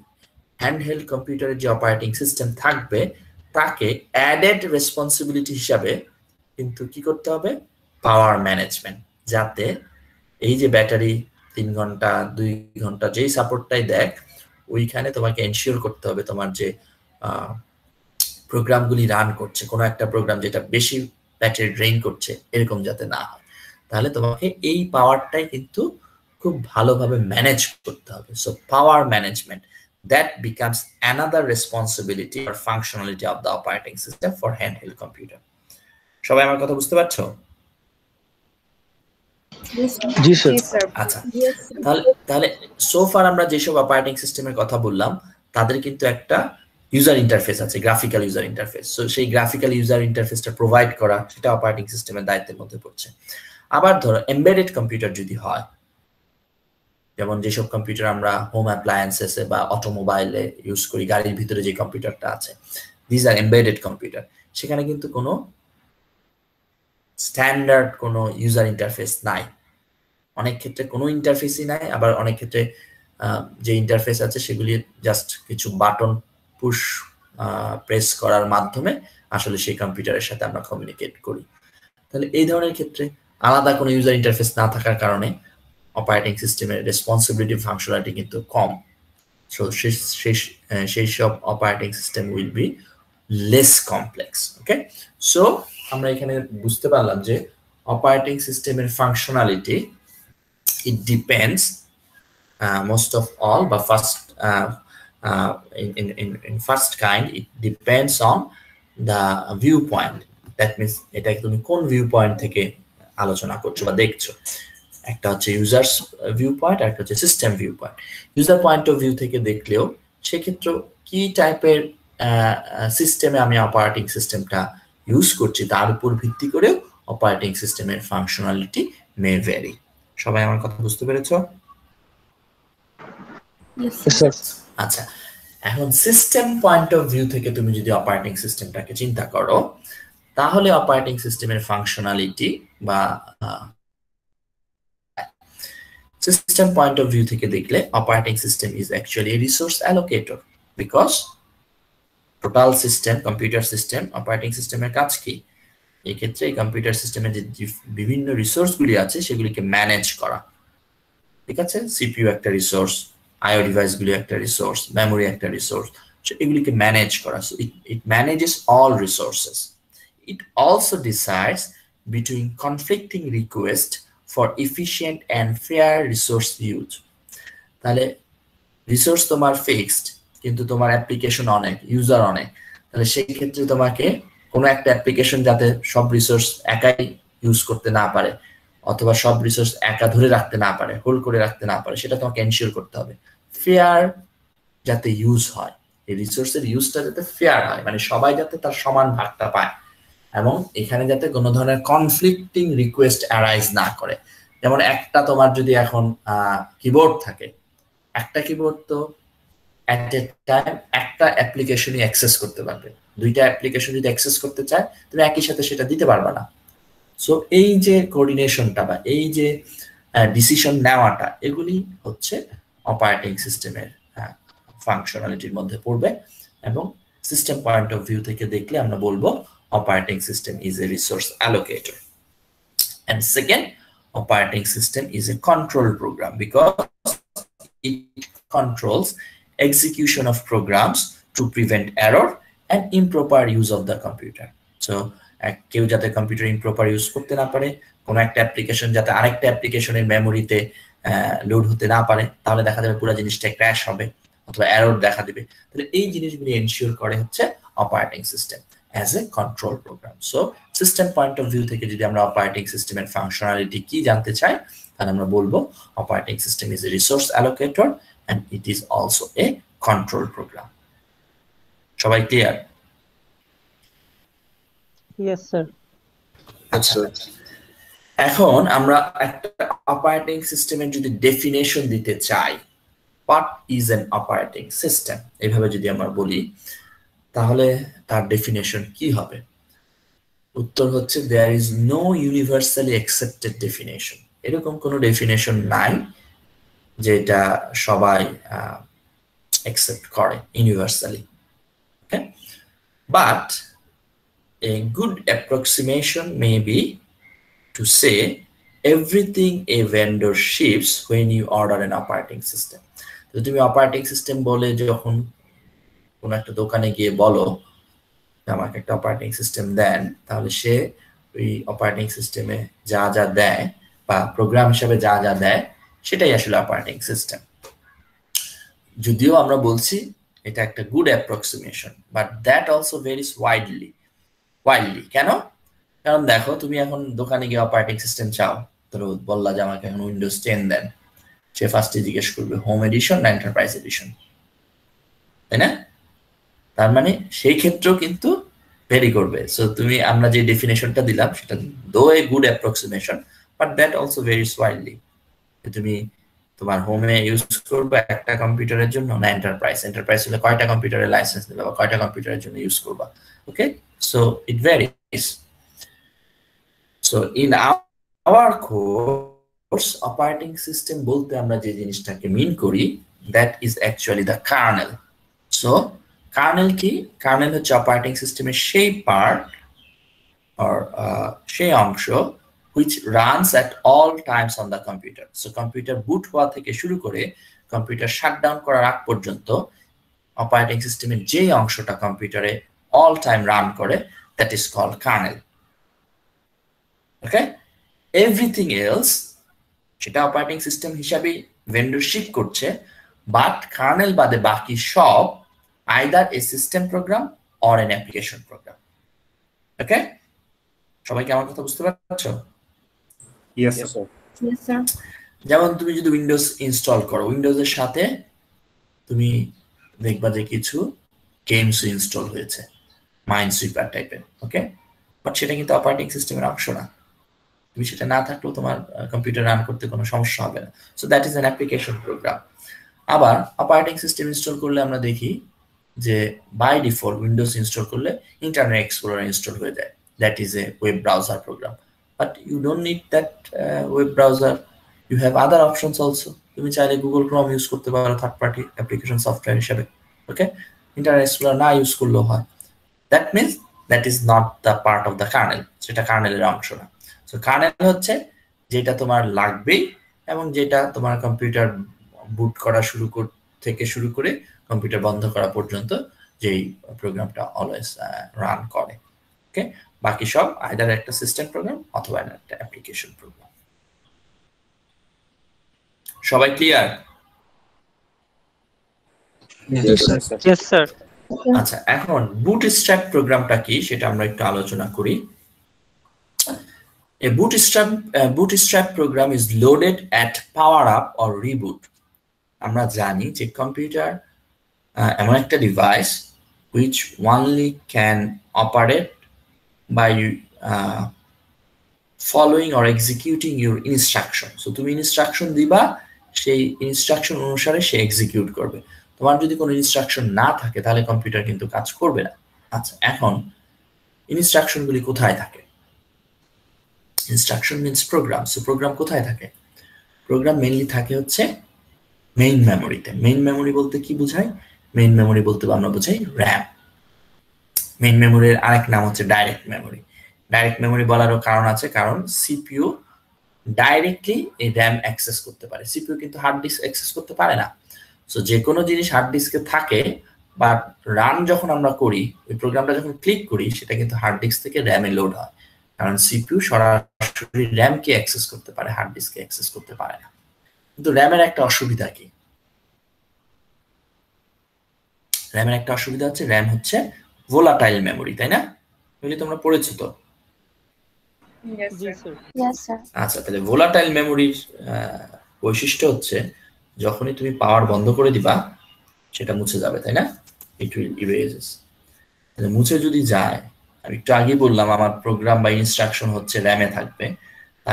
হ্যান্ডহেল্ড কম্পিউটারের যে অপারেটিং সিস্টেম থাকবে, তাকে অ্যাডেড রেসপন্সিবিলিটি হিসাবে কিন্তু কি করতে হবে, পাওয়ার ম্যানেজমেন্ট, যাতে এই যে ব্যাটারি 3 ঘন্টা 2 ঘন্টা যেই সাপোর্টটাই দেখ, ওইখানে তোমাকে এনশিওর করতে হবে তোমার যে প্রোগ্রামগুলি রান করছে, কোনো একটা প্রোগ্রাম যেটা বেশি ব্যাটারি ড্রেইন করছে, এরকম যাতে না হয়। তাহলে তোমাকে এই পাওয়ারটাই কিন্তু খুব ভালোভাবে ম্যানেজ করতে হবে। So power management, that becomes another responsibility or functionality of the operating system for handheld computer. সবাই আমার কথা বুঝতে পারছো? জি স্যার। আচ্ছা, তাহলে সো ফার আমরা যেসব অপারেটিং সিস্টেমের কথা বললাম, তাদের কিন্তু একটা ইউজার ইন্টারফেস আছে, গ্রাফিক্যাল ইউজার ইন্টারফেস। সো সেই গ্রাফিক্যাল ইউজার ইন্টারফেসটা প্রোভাইড করা, সেটা অপারেটিং সিস্টেমের দায়িত্বের মধ্যে পড়ছে। আবার ধরো এমবেডেড কম্পিউটার যদি হয়, যেমন যেসব কম্পিউটার আমরা হোম অ্যাপ্লায়েন্সেসে বা অটোমোবাইলে ইউজ করি, গাড়ির ভিতরে যে কম্পিউটারটা আছে, দিস আর এমবেডেড কম্পিউটার। সেখানে কিন্তু কোনো স্ট্যান্ডার্ড কোনো ইউজার ইন্টারফেস নাই, অনেক ক্ষেত্রে কোনো ইন্টারফেসই নাই। আবার অনেক ক্ষেত্রে যে ইন্টারফেস আছে সেগুলি জাস্ট কিছু বাটন পুশ প্রেস করার মাধ্যমে আসলে সেই কম্পিউটারের সাথে আমরা কমিউনিকেট করি। তাহলে এই ধরনের ক্ষেত্রে আলাদা কোনো ইউজার ইন্টারফেস না থাকার কারণে অপারেটিং সিস্টেমের রেসপন্সিবিলিটি ফাংশনালিটি কিন্তু কম। সো সেই সব operating system will be less complex. Okay, so আমরা এখানে বুঝতে পারলাম যে অপারেটিং সিস্টেমের functionality, it depends most of all, but first in first kind it depends on the viewpoint. That means এটা তুমি কোন ভিউ পয়েন্ট থেকে আলোচনা করছো বা দেখছো। একটা হচ্ছে ইউজার্স ভিউ পয়েন্ট, আর একটা হচ্ছে system view point. User point of view থেকে দেখলেও সেক্ষেত্রে কি টাইপের সিস্টেমে আমি অপারেটিং সিস্টেমটা ইউজ করছি তার উপর ভিত্তি করেও অপারেটিং সিস্টেমের ফাংশনালিটি মে ভ্যারি। সবাই আমার কথা বুঝতে পেরেছো? আচ্ছা, এখন সিস্টেম পয়েন্ট অফ ভিউ থেকে তুমি যদি অপারেটিং সিস্টেমটাকে চিন্তা করো, তাহলে অপারেটিং সিস্টেমের ফাংশনালিটি বা সিস্টেম পয়েন্ট অফ ভিউ থেকে দেখলে operating system is actually a resource allocator, because total system, computer system, operating সিস্টেমের কাজ কি? এই ক্ষেত্রে কম্পিউটার সিস্টেমে যে বিভিন্ন রিসোর্সগুলি আছে সেগুলিকে ম্যানেজ করা। ঠিক আছে, সিপিইউ একটা রিসোর্স, আইও ডিভাইসগুলি একটা রিসোর্স, মেমোরি একটা রিসোর্স, এগুলিকে ম্যানেজ করা। So it manages all resources. It also decides between conflicting requests for efficient and fair resource use. তাহলে রিসোর্স তোমার ফিক্সড, কিন্তু তোমার অ্যাপ্লিকেশন অনেক, ইউজার অনেক, তাহলে সেই ক্ষেত্রে তোমাকে কোনো একটা অ্যাপ্লিকেশন যাতে সব রিসোর্স একাই ইউজ করতে না পারে, অথবা সব রিসোর্স একা ধরে রাখতে না পারে, হোল্ড করে রাখতে না পারে, সেটা তোমাকে এনশিওর করতে হবে। ফেয়ার যাতে ইউজ হয়, এই রিসোর্সের ইউজটা যাতে ফেয়ার হয়, মানে সবাই যাতে তার সমান ভাগটা পায়, এবং এখানে যাতে কোনো ধরনের কনফ্লিক্টিং রিকোয়েস্ট অ্যারাইজ না করে। যেমন একটা তোমার যদি এখন কিবোর্ড থাকে, একটা কিবোর্ড তো অ্যাট এ টাইম একটা অ্যাপ্লিকেশনই অ্যাক্সেস করতে পারবে। দুইটা অ্যাপ্লিকেশন যদি অ্যাক্সেস করতে চায় তুমি একই সাথে সেটা দিতে পারবে না। সো এই যে কোঅর্ডিনেশনটা বা এই যে ডিসিশন নেওয়াটা, এগুলি হচ্ছে অপারেটিং সিস্টেমের ফাংশনালিটির মধ্যে পড়বে। এবং সিস্টেম পয়েন্ট অফ ভিউ থেকে দেখলে আমরা বলবো operating system is a resource allocator. And second, operating system is a control program because it controls execution of programs to prevent error and improper use of the computer. So কেউ যাতে কম্পিউটার ইমপ্রপার ইউজ করতে না পারে, কোনো একটা অ্যাপ্লিকেশন যাতে আরেকটা অ্যাপ্লিকেশনের মেমোরিতে লোড হতে না পারে, তাহলে দেখা যাবে পুরো জিনিসটা ক্র্যাশ হবে অথবা এরর দেখা দিবে। তাহলে এই জিনিসগুলি এনশিওর করে হচ্ছে operating system as a control program. So system point of view থেকে যদি আমরা operating system এর functionality কি জানতে চাই, তাহলে আমরা বলবো operating system is a resource allocator and it is also a control program. সবাই ক্লিয়ার? Yes sir. আচ্ছা, এখন আমরা একটা অপারেটিং সিস্টেমের যদি ডেফিনেশন দিতে চাই, what is an operating system, এইভাবে যদি আমরা বলি, তাহলে তার ডেফিনেশন কি হবে? উত্তর হচ্ছে there is no universally accepted definition. এরকম কোনো ডেফিনেশন নাই যেটা সবাই accept করে universally. Okay? But a good approximation may be to say everything a vendor ships when you order an operating system. তো তুমি অপারেটিং সিস্টেম বলে যখন কোন একটা দোকানে গিয়ে বলো আমাকে একটা অপারেটিং সিস্টেম দেন, তাহলে সে ওই অপারেটিং সিস্টেমে যা যা দেয় বা প্রোগ্রাম হিসেবে যা যা দেয় সেটাই আসলে অপারেটিং সিস্টেম। যদিও আমরা বলছি এটা একটা good approximation, but that also ভেরিস widely. কেন? কারণ দেখো, তুমি এখন দোকানে গিয়ে অপারেটিং সিস্টেম চাও, ধরো বললা যে আমাকে এখন উইন্ডোজ 10 দেন, সে ফার্স্টে জিজ্ঞেস করবে হোম এডিশন না এন্টারপ্রাইজ এডিশন, তাই না? তার মানে সেই ক্ষেত্রেও কিন্তু ভেরি করবে। সো তুমি আমরা যে ডেফিনেশনটা দিলাম সেটা দো a good approximation, but that also ভেরিস widely. তুমি তোমার হোমে ইউজ করবে একটা কম্পিউটারের জন্য না এন্টারপ্রাইজ হলে কয়টা কম্পিউটারের লাইসেন্স নেবে বা কয়টা কম্পিউটারের জন্য ইউজ করবা। Okay, so it varies. So in our course operating system বলতে আমরা যে জিনিসটাকে মিন করি, that is actually the kernel. So kernel কি? কার্নেল হচ্ছে অপারেটিং সিস্টেমের সেই পার্ট or সেই অংশ which runs at all times on the computer. So computer boot হওয়া থেকে শুরু করে কম্পিউটার শাটডাউন করার আগ পর্যন্ত অপারেটিং সিস্টেমের যে অংশটা কম্পিউটারে অল টাইম রান করে, that is called kernel. Okay, everything else সেটা অপারেটিং সিস্টেম হিসাবে ভেন্ডরশিপ করছে, বাট কার্নেল বাদে বাকি সব either a system program or an application program. Okay, সবাই কি আমার কথা বুঝতে পারছো? Yes, sir. Yes, sir. যেমন তুমি যদি উইন্ডোজ ইনস্টল করো, উইন্ডোজের সাথে তুমি দেখবা যে কিছু গেমস ইনস্টল হয়েছে মাইনসুইপার টাইপের, ওকে, বাট সেটা কিন্তু অপারেটিং সিস্টেমের অংশ না। তুমি সেটা না থাকলেও তোমার কম্পিউটার রান করতে কোনো সমস্যা হবে না। So that is an application program. আবার অপারেটিং সিস্টেম ইনস্টল করলে আমরা দেখি যে বাই ডিফল্ট উইন্ডোজ ইনস্টল করলে ইন্টারনেট এক্সপ্লোরার ইনস্টল হয়ে যায়, that is a web browser program. But you don't need that web browser, you have other options also. তুমি চাইলে গুগল ক্রোম ইউজ করতে পারো থার্ড পার্টি অ্যাপ্লিকেশন সফটওয়্যার হিসেবে, ওকে, ইন্টারনেট এক্সপ্লোরার না ইউজ করলেও হয়। That means that is not the part of the kernel, সেটা কার্নেলের অংশ না। সো কার্নেল হচ্ছে যেটা তোমার লাগবেই এবং যেটা তোমার কম্পিউটার বুট করা থেকে শুরু করে কম্পিউটার বন্ধ করা পর্যন্ত যেই প্রোগ্রামটা অলওয়েজ রান করে, ওকে। বাকি সব আইদার একটা সিস্টেম প্রোগ্রাম অথবা একটা অ্যাপ্লিকেশন প্রোগ্রাম। সবাই ক্লিয়ার? Yes, sir. আচ্ছা, এখন বুটস্ট্র্যাপ প্রোগ্রামটা কি সেটা আমরা একটু আলোচনা করি। A bootstrap program is loaded at power up or reboot. আমরা জানি যে কম্পিউটার এমন একটা device which only can operate by following or executing your instruction. So তুমি ইনস্ট্রাকশন দিবা, সেই ইনস্ট্রাকশন অনুসারে সে এক্সিকিউট করবে। তোমার যদি কোনো ইনস্ট্রাকশন না থাকে তাহলে কম্পিউটার কিন্তু কাজ করবে না। আচ্ছা, এখন ইনস্ট্রাকশনগুলি কোথায় থাকে? Instruction means program. So program কোথায় থাকে? প্রোগ্রাম মেইনলি থাকে হচ্ছে মেইন মেমোরিতে। মেইন মেমোরি বলতে কি বোঝায়? মেইন মেমোরি বলতে আমরা বোঝাই র্যাম। মেইন মেমোরির আরেক নাম হচ্ছে ডাইরেক্ট মেমোরি। ডাইরেক্ট মেমোরি বলারও কারণ আছে, কারণ সিপিইউ ডাইরেক্টলি এই র্যাম অ্যাক্সেস করতে পারে, সিপিইউ কিন্তু হার্ড ডিস্ক অ্যাক্সেস করতে পারে না। সো যে কোনো জিনিস হার্ড ডিস্কে থাকে বা রান যখন আমরা করি, ওই প্রোগ্রামটা যখন ক্লিক করি সেটা কিন্তু হার্ড ডিস্ক থেকে র্যামে লোড হয়, কারণ সিপিইউ সরাসরি র্যামকে অ্যাক্সেস করতে পারে, হার্ড ডিস্ককে অ্যাক্সেস করতে পারে না। কিন্তু র্যামের একটা অসুবিধা কি? র্যামের একটা অসুবিধা হচ্ছে র্যাম হচ্ছে ভোলাটাইল মেমোরি, তাই না? এগুলি তোমরা পড়েছো তো? আচ্ছা, তাহলে ভোলাটাইল মেমোরির বৈশিষ্ট্য হচ্ছে যখনই তুমি পাওয়ার বন্ধ করে দিবা সেটা মুছে যাবে, তাই না? It will erases. তাহলে মুছে যদি যায়, আমি একটু আগে বললাম আমার প্রোগ্রাম বা ইনস্ট্রাকশন হচ্ছে র্যামে থাকবে।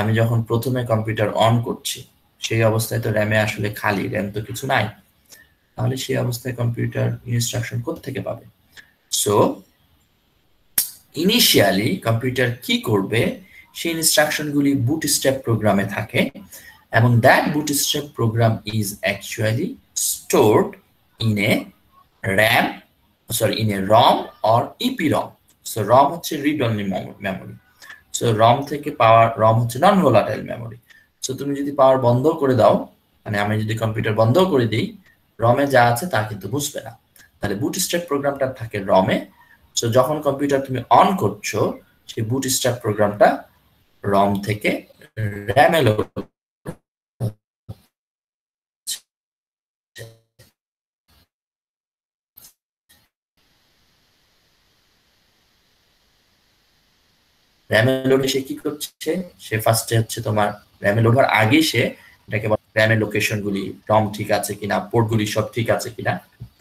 আমি যখন প্রথমে কম্পিউটার অন করছি সেই অবস্থায় তো র্যামে আসলে খালি, র্যাম তো কিছু নাই, তাহলে সেই অবস্থায় কম্পিউটার ইনস্ট্রাকশন কোত্থেকে পাবে? সো ইনিশিয়ালি কম্পিউটার কি করবে, সেই ইনস্ট্রাকশনগুলি বুটস্ট্র্যাপ প্রোগ্রামে থাকে এবং that bootstrap programme is actually stored in a ROM or EPROM. So ROM হচ্ছে read only memory. So ROM থেকে পাওয়ার, ROM হচ্ছে নন ভোলাটাইল মেমোরি। সো তুমি যদি পাওয়ার বন্ধ করে দাও, মানে আমি যদি কম্পিউটার বন্ধ করে দিই, রমে যা আছে তা কিন্তু বুঝবে না। তাহলে বুটস্ট্র্যাপ প্রোগ্রামটা থাকে রমে। সো যখন কম্পিউটার তুমি অন করছো, সেই বুটস্ট্র্যাপ প্রোগ্রামটা রম থেকে র্যামে লোড র্যামে লোড সে কি করছে, সে ফার্স্টে হচ্ছে তোমার র্যামে লোড হওয়ার আগে সে এটাকে র্যামের লোকেশন গুলি, রম ঠিক আছে কিনা, পোর্ট গুলি সব ঠিক আছে কিনা,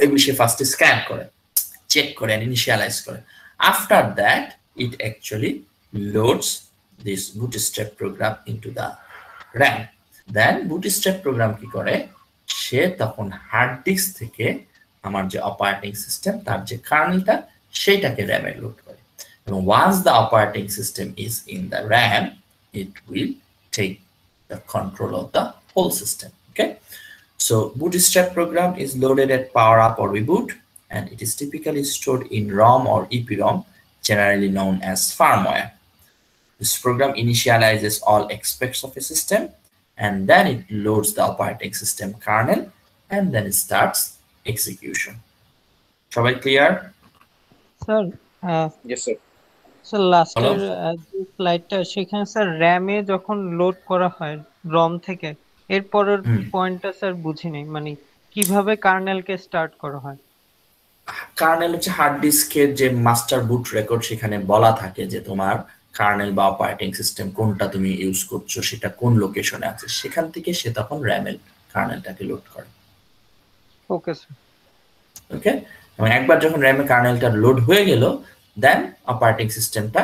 এগুলি সে ফার্স্টে স্ক্যান করে, চেক করে, ইনিশিয়ালাইজ করে। After that it actually loads this bootstrap program into the RAM. Then bootstrap program কি করে, সে তখন হার্ড ডিস্ক থেকে আমার যে অপারেটিং সিস্টেম তার যে কার্নেলটা সেইটাকে র্যামে লোড করে। And once the operating system is in the RAM, it will take the control of the whole system. Okay, so bootstrap program is loaded at power up or reboot, and it is typically stored in ROM or EPROM, generally known as firmware. This program initializes all aspects of a system, and then it loads the operating system kernel, and then it starts execution. Shall I clear? Sir, Yes, sir. Sir লাস্টের যে স্লাইডটা, সেখানে স্যার র্যামে যখন লোড করা হয় রম থেকে, এরপরের পয়েন্টটা স্যার বুঝিনি, মানে কিভাবে কার্নেলকে স্টার্ট করা হয়? কার্নেল হচ্ছে হার্ড ডিস্কের যে মাস্টার বুট রেকর্ড, সেখানে বলা থাকে যে তোমার কার্নেল বা অপারেটিং সিস্টেম কোনটা তুমি ইউজ করছো, সেটা কোন লোকেশনে আছে, সেখান থেকে সে তখন র্যামের কার্নেলটাকে লোড করে। Okay sir. ওকে, এবং একবার যখন র্যামের কার্নেলটা লোড হয়ে গেল, দেন অপারেটিং সিস্টেমটা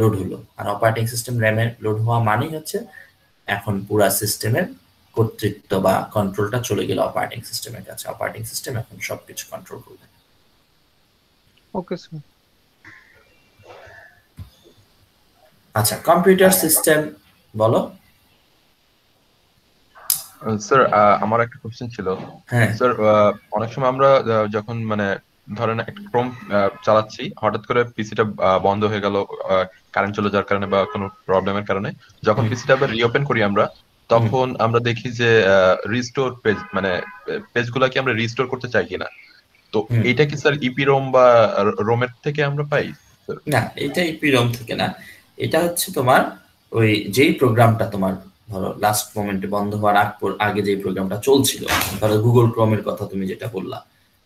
লোড হলো। আর অপারেটিং সিস্টেম র্যামের লোড হওয়া মানেই হচ্ছে এখন পুরা সিস্টেমের কর্তৃত্ব বা কন্ট্রোলটা চলে গেল অপারেটিং সিস্টেমের কাছে। অপারেটিং সিস্টেম এখন সবকিছু কন্ট্রোল করবে। Okay sir. আচ্ছা, কম্পিউটার সিস্টেম বলো। স্যার আমার একটা কোশ্চেন ছিল। হ্যাঁ স্যার অনেক সময় আমরা যখন মানে ধরেন একটা ক্রোম চালাচ্ছি, হঠাৎ করে পিসিটা বন্ধ হয়ে গেল কারেন্ট চলে যাওয়ার কারণে বা কোনো প্রবলেমের কারণে, যখন পিসিটা আবার রিওপেন করি আমরা, তখন আমরা দেখি যে রিস্টোর পেজ, মানে পেজগুলো কি আমরা রিস্টোর করতে চাই কিনা। তো এটা কি স্যার ইপি রোম বা রোমের থেকে আমরা পাই? না, এটা ইপি রোম থেকে না, এটা হচ্ছে তোমার ওই যেই প্রোগ্রামটা তোমার ধরো লাস্ট মোমেন্টে বন্ধ হওয়ার আগে যে প্রোগ্রামটা চলছিল, ধরো গুগল ক্রোমের কথা তুমি যেটা বললা,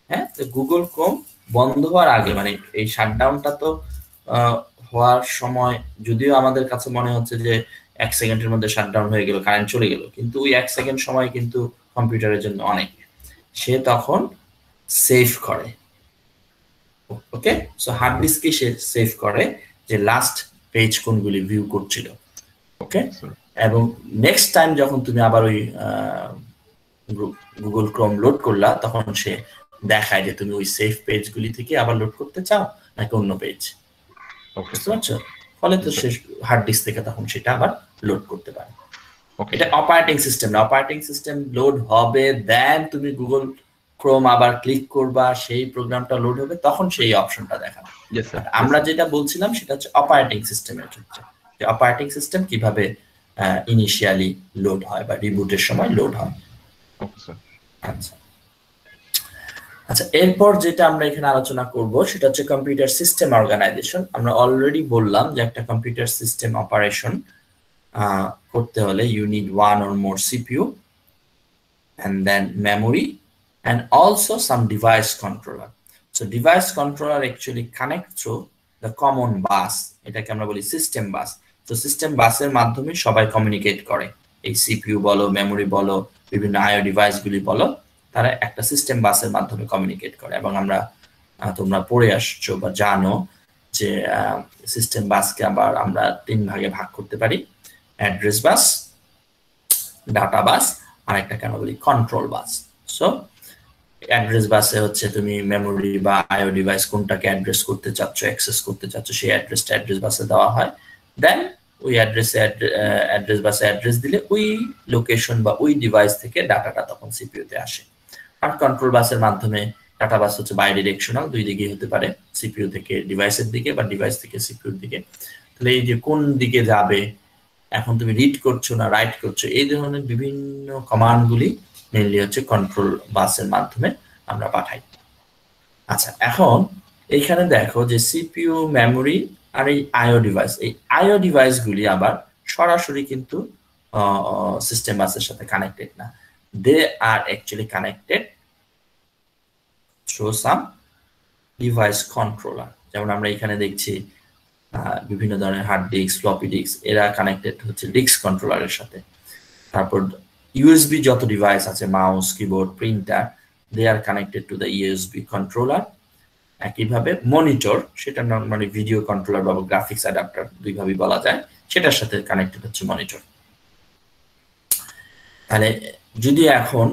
হ্যাঁ, তো গুগল ক্রোম বন্ধ হওয়ার আগে, মানে এই শাটডাউনটা তো হওয়ার সময় যদিও আমাদের কাছে মনে হচ্ছে যে 1 সেকেন্ডের মধ্যে শাটডাউন হয়ে গেল, কারেন্ট চলে গেল, কিন্তু ওই 1 সেকেন্ড সময় কিন্তু কম্পিউটারের জন্য অনেক। সে তখন সেভ করে, ওকে, সো হার্ড ডিস্কে সে সেভ করে যে লাস্ট পেজ কোনগুলি ভিউ করছিল, ওকে, এবং নেক্সট টাইম যখন তুমি আবার ওই গুগল ক্রোম লোড করলা, তখন সে দেখায় যে তুমি ওই সেভ পেজগুলি থেকে আবার লোড করতে চাও নাকি অন্য পেজ, বুঝতে পারছো? ফলে তো সে হার্ড ডিস্ক থেকে তখন সেটা আবার লোড করতে পারে। এটা অপারেটিং সিস্টেম না, অপারেটিং সিস্টেম লোড হবে, দেন তুমি গুগল ক্রোম আবার ক্লিক করবা, সেই প্রোগ্রামটা লোড হবে, তখন সেই অপশনটা দেখাবে। আমরা যেটা বলছিলাম সেটা হচ্ছে অপারেটিং সিস্টেমের ক্ষেত্রে, যে অপারেটিং সিস্টেম কিভাবে ইনিশিয়ালি লোড হয় বা রিবুটের সময় লোড হয়। আচ্ছা আচ্ছা, এরপর যেটা আমরা এখানে আলোচনা করব সেটা হচ্ছে কম্পিউটার সিস্টেম অর্গানাইজেশন। আমরা অলরেডি বললাম যে একটা কম্পিউটার সিস্টেম অপারেশন করতে হলে you need one or more CPU and then memory and also some device controller. So device controller actually connect through the common bus, এটাকে আমরা বলি সিস্টেম বাস। তো সিস্টেম বাসের মাধ্যমে সবাই কমিউনিকেট করে, এই সিপিইউ বলো, মেমোরি বলো, বিভিন্ন আইও ডিভাইসগুলি বলো, তারা একটা সিস্টেম বাসের মাধ্যমে কমিউনিকেট করে। এবং আমরা তোমরা পড়ে আসছো বা জানো যে সিস্টেম বাসকে আবার আমরা 3 ভাগে ভাগ করতে পারি, অ্যাড্রেস বাস, ডাটা বাস, আর একটা কেন বলি কন্ট্রোল বাস। সো অ্যাড্রেস বাসে হচ্ছে তুমি মেমোরি বা আইও ডিভাইস কোনটাকে অ্যাড্রেস করতে চাচ্ছ, অ্যাক্সেস করতে চাচ্ছ, সেই অ্যাড্রেসটা অ্যাড্রেস বাসে দেওয়া হয়। দেন ওই অ্যাড্রেস বাসে অ্যাড্রেস দিলে ওই লোকেশন বা ওই ডিভাইস থেকে ডাটাটা তখন সিপিইউতে আসে। আর কন্ট্রোল বাসের মাধ্যমে ডাটা বাস হচ্ছে বাই ডিরেকশনাল, দুই দিকেই হতে পারে, সিপিইউ থেকে ডিভাইসের দিকে বা ডিভাইস থেকে সিপিইউর দিকে। তাহলে এই যে কোন দিকে যাবে, এখন তুমি রিড করছো না রাইট করছো, এই ধরনের বিভিন্ন কমান্ডগুলি মেইনলি হচ্ছে কন্ট্রোল বাসের মাধ্যমে আমরা পাঠাই। আচ্ছা, এখন এইখানে দেখো যে সিপিইউ, মেমোরি আর এই আইও ডিভাইস, এই আইও ডিভাইসগুলি আবার সরাসরি কিন্তু সিস্টেম বাসের সাথে কানেক্টেড না, they are actually connected through some device controller. যেমন আমরা এখানে দেখছি বিভিন্ন ধরনের হার্ড ডিস্ক, ফ্লপি ডিস্ক, এরা কানেক্টেড হচ্ছে ডিস্ক কন্ট্রোলারের সাথে। তারপর ইউএসবি যত ডিভাইস আছে, mouse, keyboard, printer, they are connected to the USB controller. একইভাবে মনিটর, সেটা নর্মালি ভিডিও কন্ট্রোলার বা গ্রাফিক্স অ্যাডাপ্টার দুইভাবেই বলা যায়, সেটার সাথে কানেক্টেড হচ্ছে মনিটর। তাহলে যদি এখন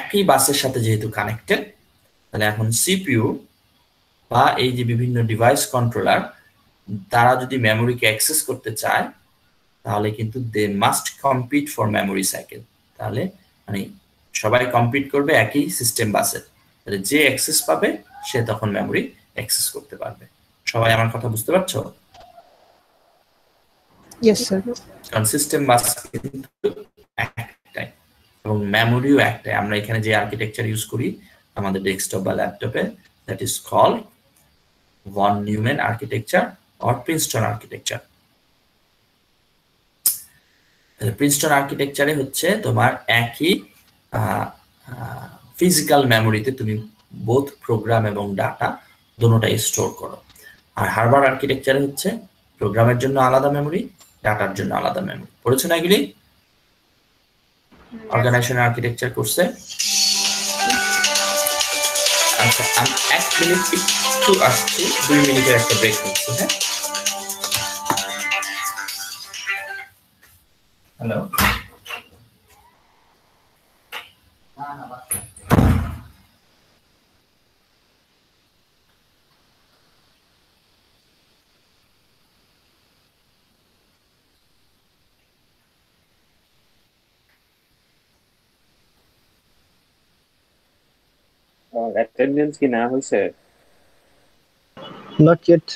একই বাসের সাথে যেহেতু কানেক্টেড, তাহলে এখন সিপিইউ বা এই যে বিভিন্ন ডিভাইস কন্ট্রোলার, তারা যদি মেমোরিকে অ্যাক্সেস করতে চায়, তাহলে কিন্তু they must compete for memory cycle. তাহলে মানে সবাই কম্পিট করবে একই সিস্টেম বাসে, তাহলে যে অ্যাক্সেস পাবে সে তখন মেমোরি অ্যাক্সেস করতে পারবে। সবাই আমার কথা বুঝতে পারছো? Yes sir. কারণ সিস্টেম বাস কিন্তু একটাই এবং মেমোরিও একটাই। আমরা এখানে যে আর্কিটেকচার ইউজ করি আমাদের ডেস্কটপ বা ল্যাপটপে, that is called von Neumann architecture or Princeton architecture. Princeton আর্কিটেকচারে হচ্ছে তোমার একই ফিজিক্যাল মেমোরিতে তুমি বোথ প্রোগ্রাম এবং ডাটা দুটোটাই স্টোর করো। আর হার্ভার্ড আর্কিটেকচারে হচ্ছে প্রোগ্রামের জন্য আলাদা মেমরি, ডাটার জন্য আলাদা মেমরি। পড়েছো না এগুলি অর্গানাইজেশন আর্কিটেকচার কোর্সে? আচ্ছা, আমি 1 মিনিট একটু আসছি, 2 মিনিটের একটা ব্রেক নিচ্ছি। হ্যাঁ, হ্যালো। অ্যাটেন্ডেন্স কি না হয়েছে? Not yet.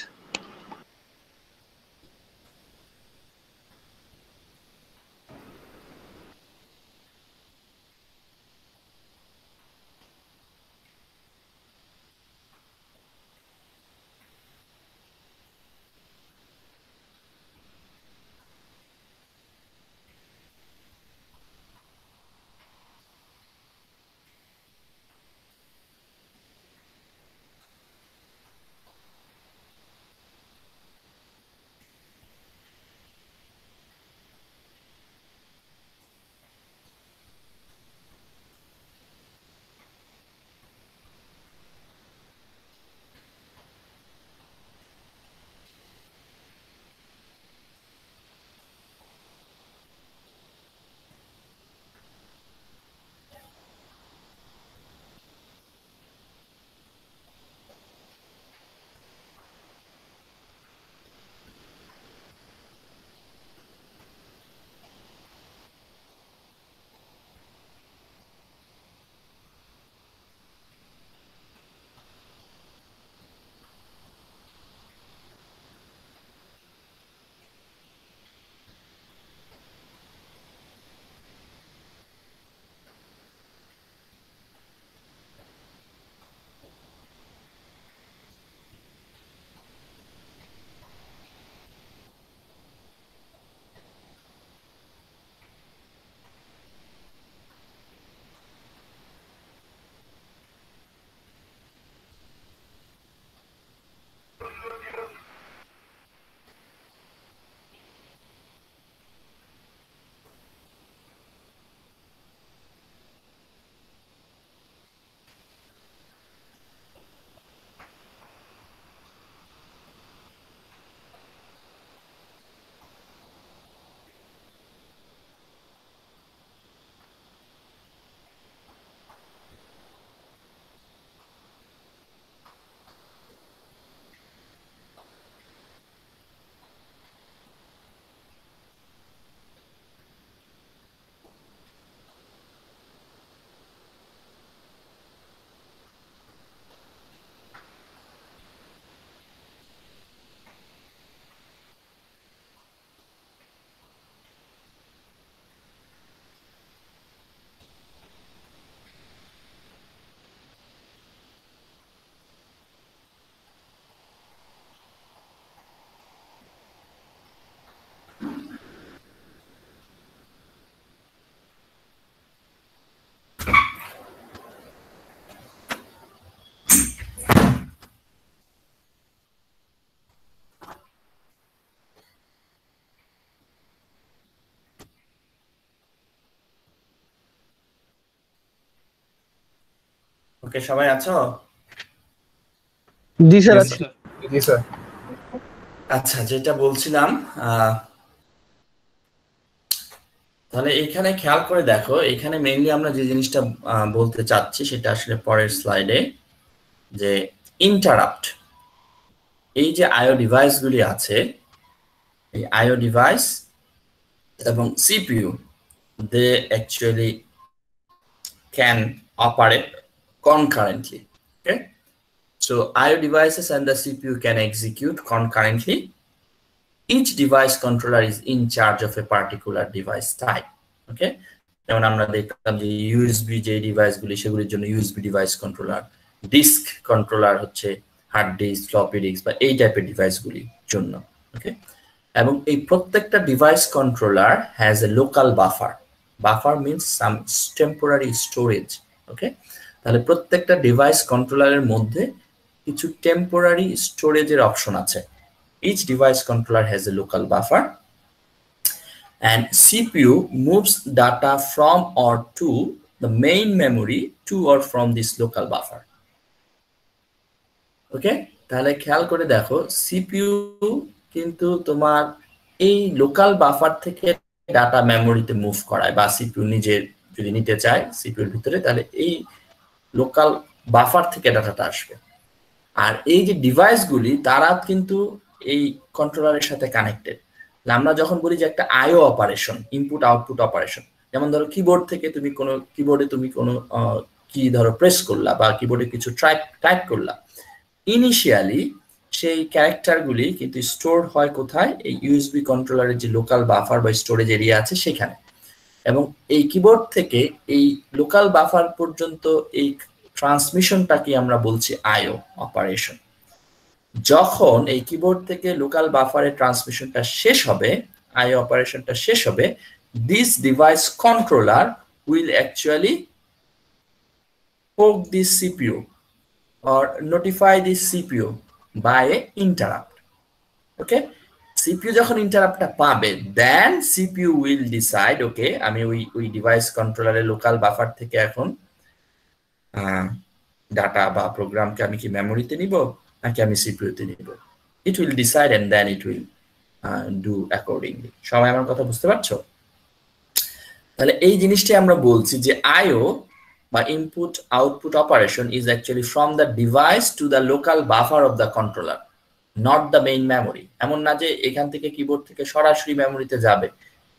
ওকে, সবাই আছো? জি স্যার, Yes, আছি। sir. জি স্যার। আচ্ছা, যেটা বলছিলাম, তাহলে এখানে খেয়াল করে দেখো, এখানে মেইনলি আমরা যে জিনিসটা বলতে চাচ্ছি সেটা আসলে পরের স্লাইডে, যে ইন্টারাপ্ট। এই যে আইও ডিভাইসগুলি আছে, এই আইও ডিভাইস এবং CPU, they actually can operate concurrently. Okay, so IO devices and the CPU can execute concurrently. Each device controller is in charge of a particular device type. Okay, যেমন আমরা দেখলাম যে ইউএসবি যে ডিভাইসগুলি, সেগুলির জন্য USB device controller, disk controller হচ্ছে হার্ড ডিস্ক, ফ্লপি ডিস্ক বা এই টাইপের ডিভাইসগুলির জন্য। ওকে, এবং এই প্রত্যেকটা device controller has a local buffer. Buffer means some temporary storage. Okay, তাহলে প্রত্যেকটা ডিভাইস কন্ট্রোলারের মধ্যে কিছু টেম্পোরারি স্টোরেজের অপশন আছে। each device controller has a local buffer, and CPU moves data from or to the main memory to or from this local buffer. ওকে, তাহলে খেয়াল করে দেখো CPU কিন্তু তোমার এই লোকাল বাফার থেকে ডাটা মেমোরিতে মুভ করায়, বা CPU নিজে যদি নিতে চায় সিপিইউর ভিতরে, তাহলে এই লোকাল বাফার থেকে ডাটাটা আসবে। আর এই যে ডিভাইসগুলি তারা কিন্তু এই কন্ট্রোলারের সাথে কানেক্টেড। আমরা যখন বলি যে একটা আইও অপারেশন, ইনপুট আউটপুট অপারেশন, যেমন ধরো কিবোর্ড থেকে তুমি কোনো কিবোর্ডে তুমি কোনো কি ধরো প্রেস করলা বা কিবোর্ডে কিছু টাইপ করলা, ইনিশিয়ালি সেই ক্যারেক্টারগুলি কিন্তু স্টোর হয় কোথায়? এই ইউএসবি কন্ট্রোলারের যে লোকাল বাফার বা স্টোরেজ এরিয়া আছে সেখানে। এবং এই কিবোর্ড থেকে এই লোকাল বাফার পর্যন্ত এই ট্রান্সমিশনটাকে আমরা বলছি আইও অপারেশন। যখন এই কিবোর্ড থেকে লোকাল বাফারের ট্রান্সমিশনটা শেষ হবে, আইও অপারেশনটা শেষ হবে, this device controller will actually poke this CPU or notify this CPU by a interrupt. Okay, CPU যখন ইন্টারাপ্টটা পাবে, দেন CPU will decide, ওকে আমি ওই ডিভাইস কন্ট্রোলারের লোকাল বাফার থেকে এখন ডাটা বা প্রোগ্রামকে আমি কি মেমোরিতে নিব নাকি আমি সিপিইউতে নিব। It will decide and then it will do accordingly. সবাই আমার কথা বুঝতে পারছো? তাহলে এই জিনিসটাই আমরা বলছি যে আইও বা input output operation is actually from the device to the local buffer of the controller, not the main memory. এমন না যে এখান থেকে কিবোর্ড থেকে সরাসরি মেমোরিতে যাবে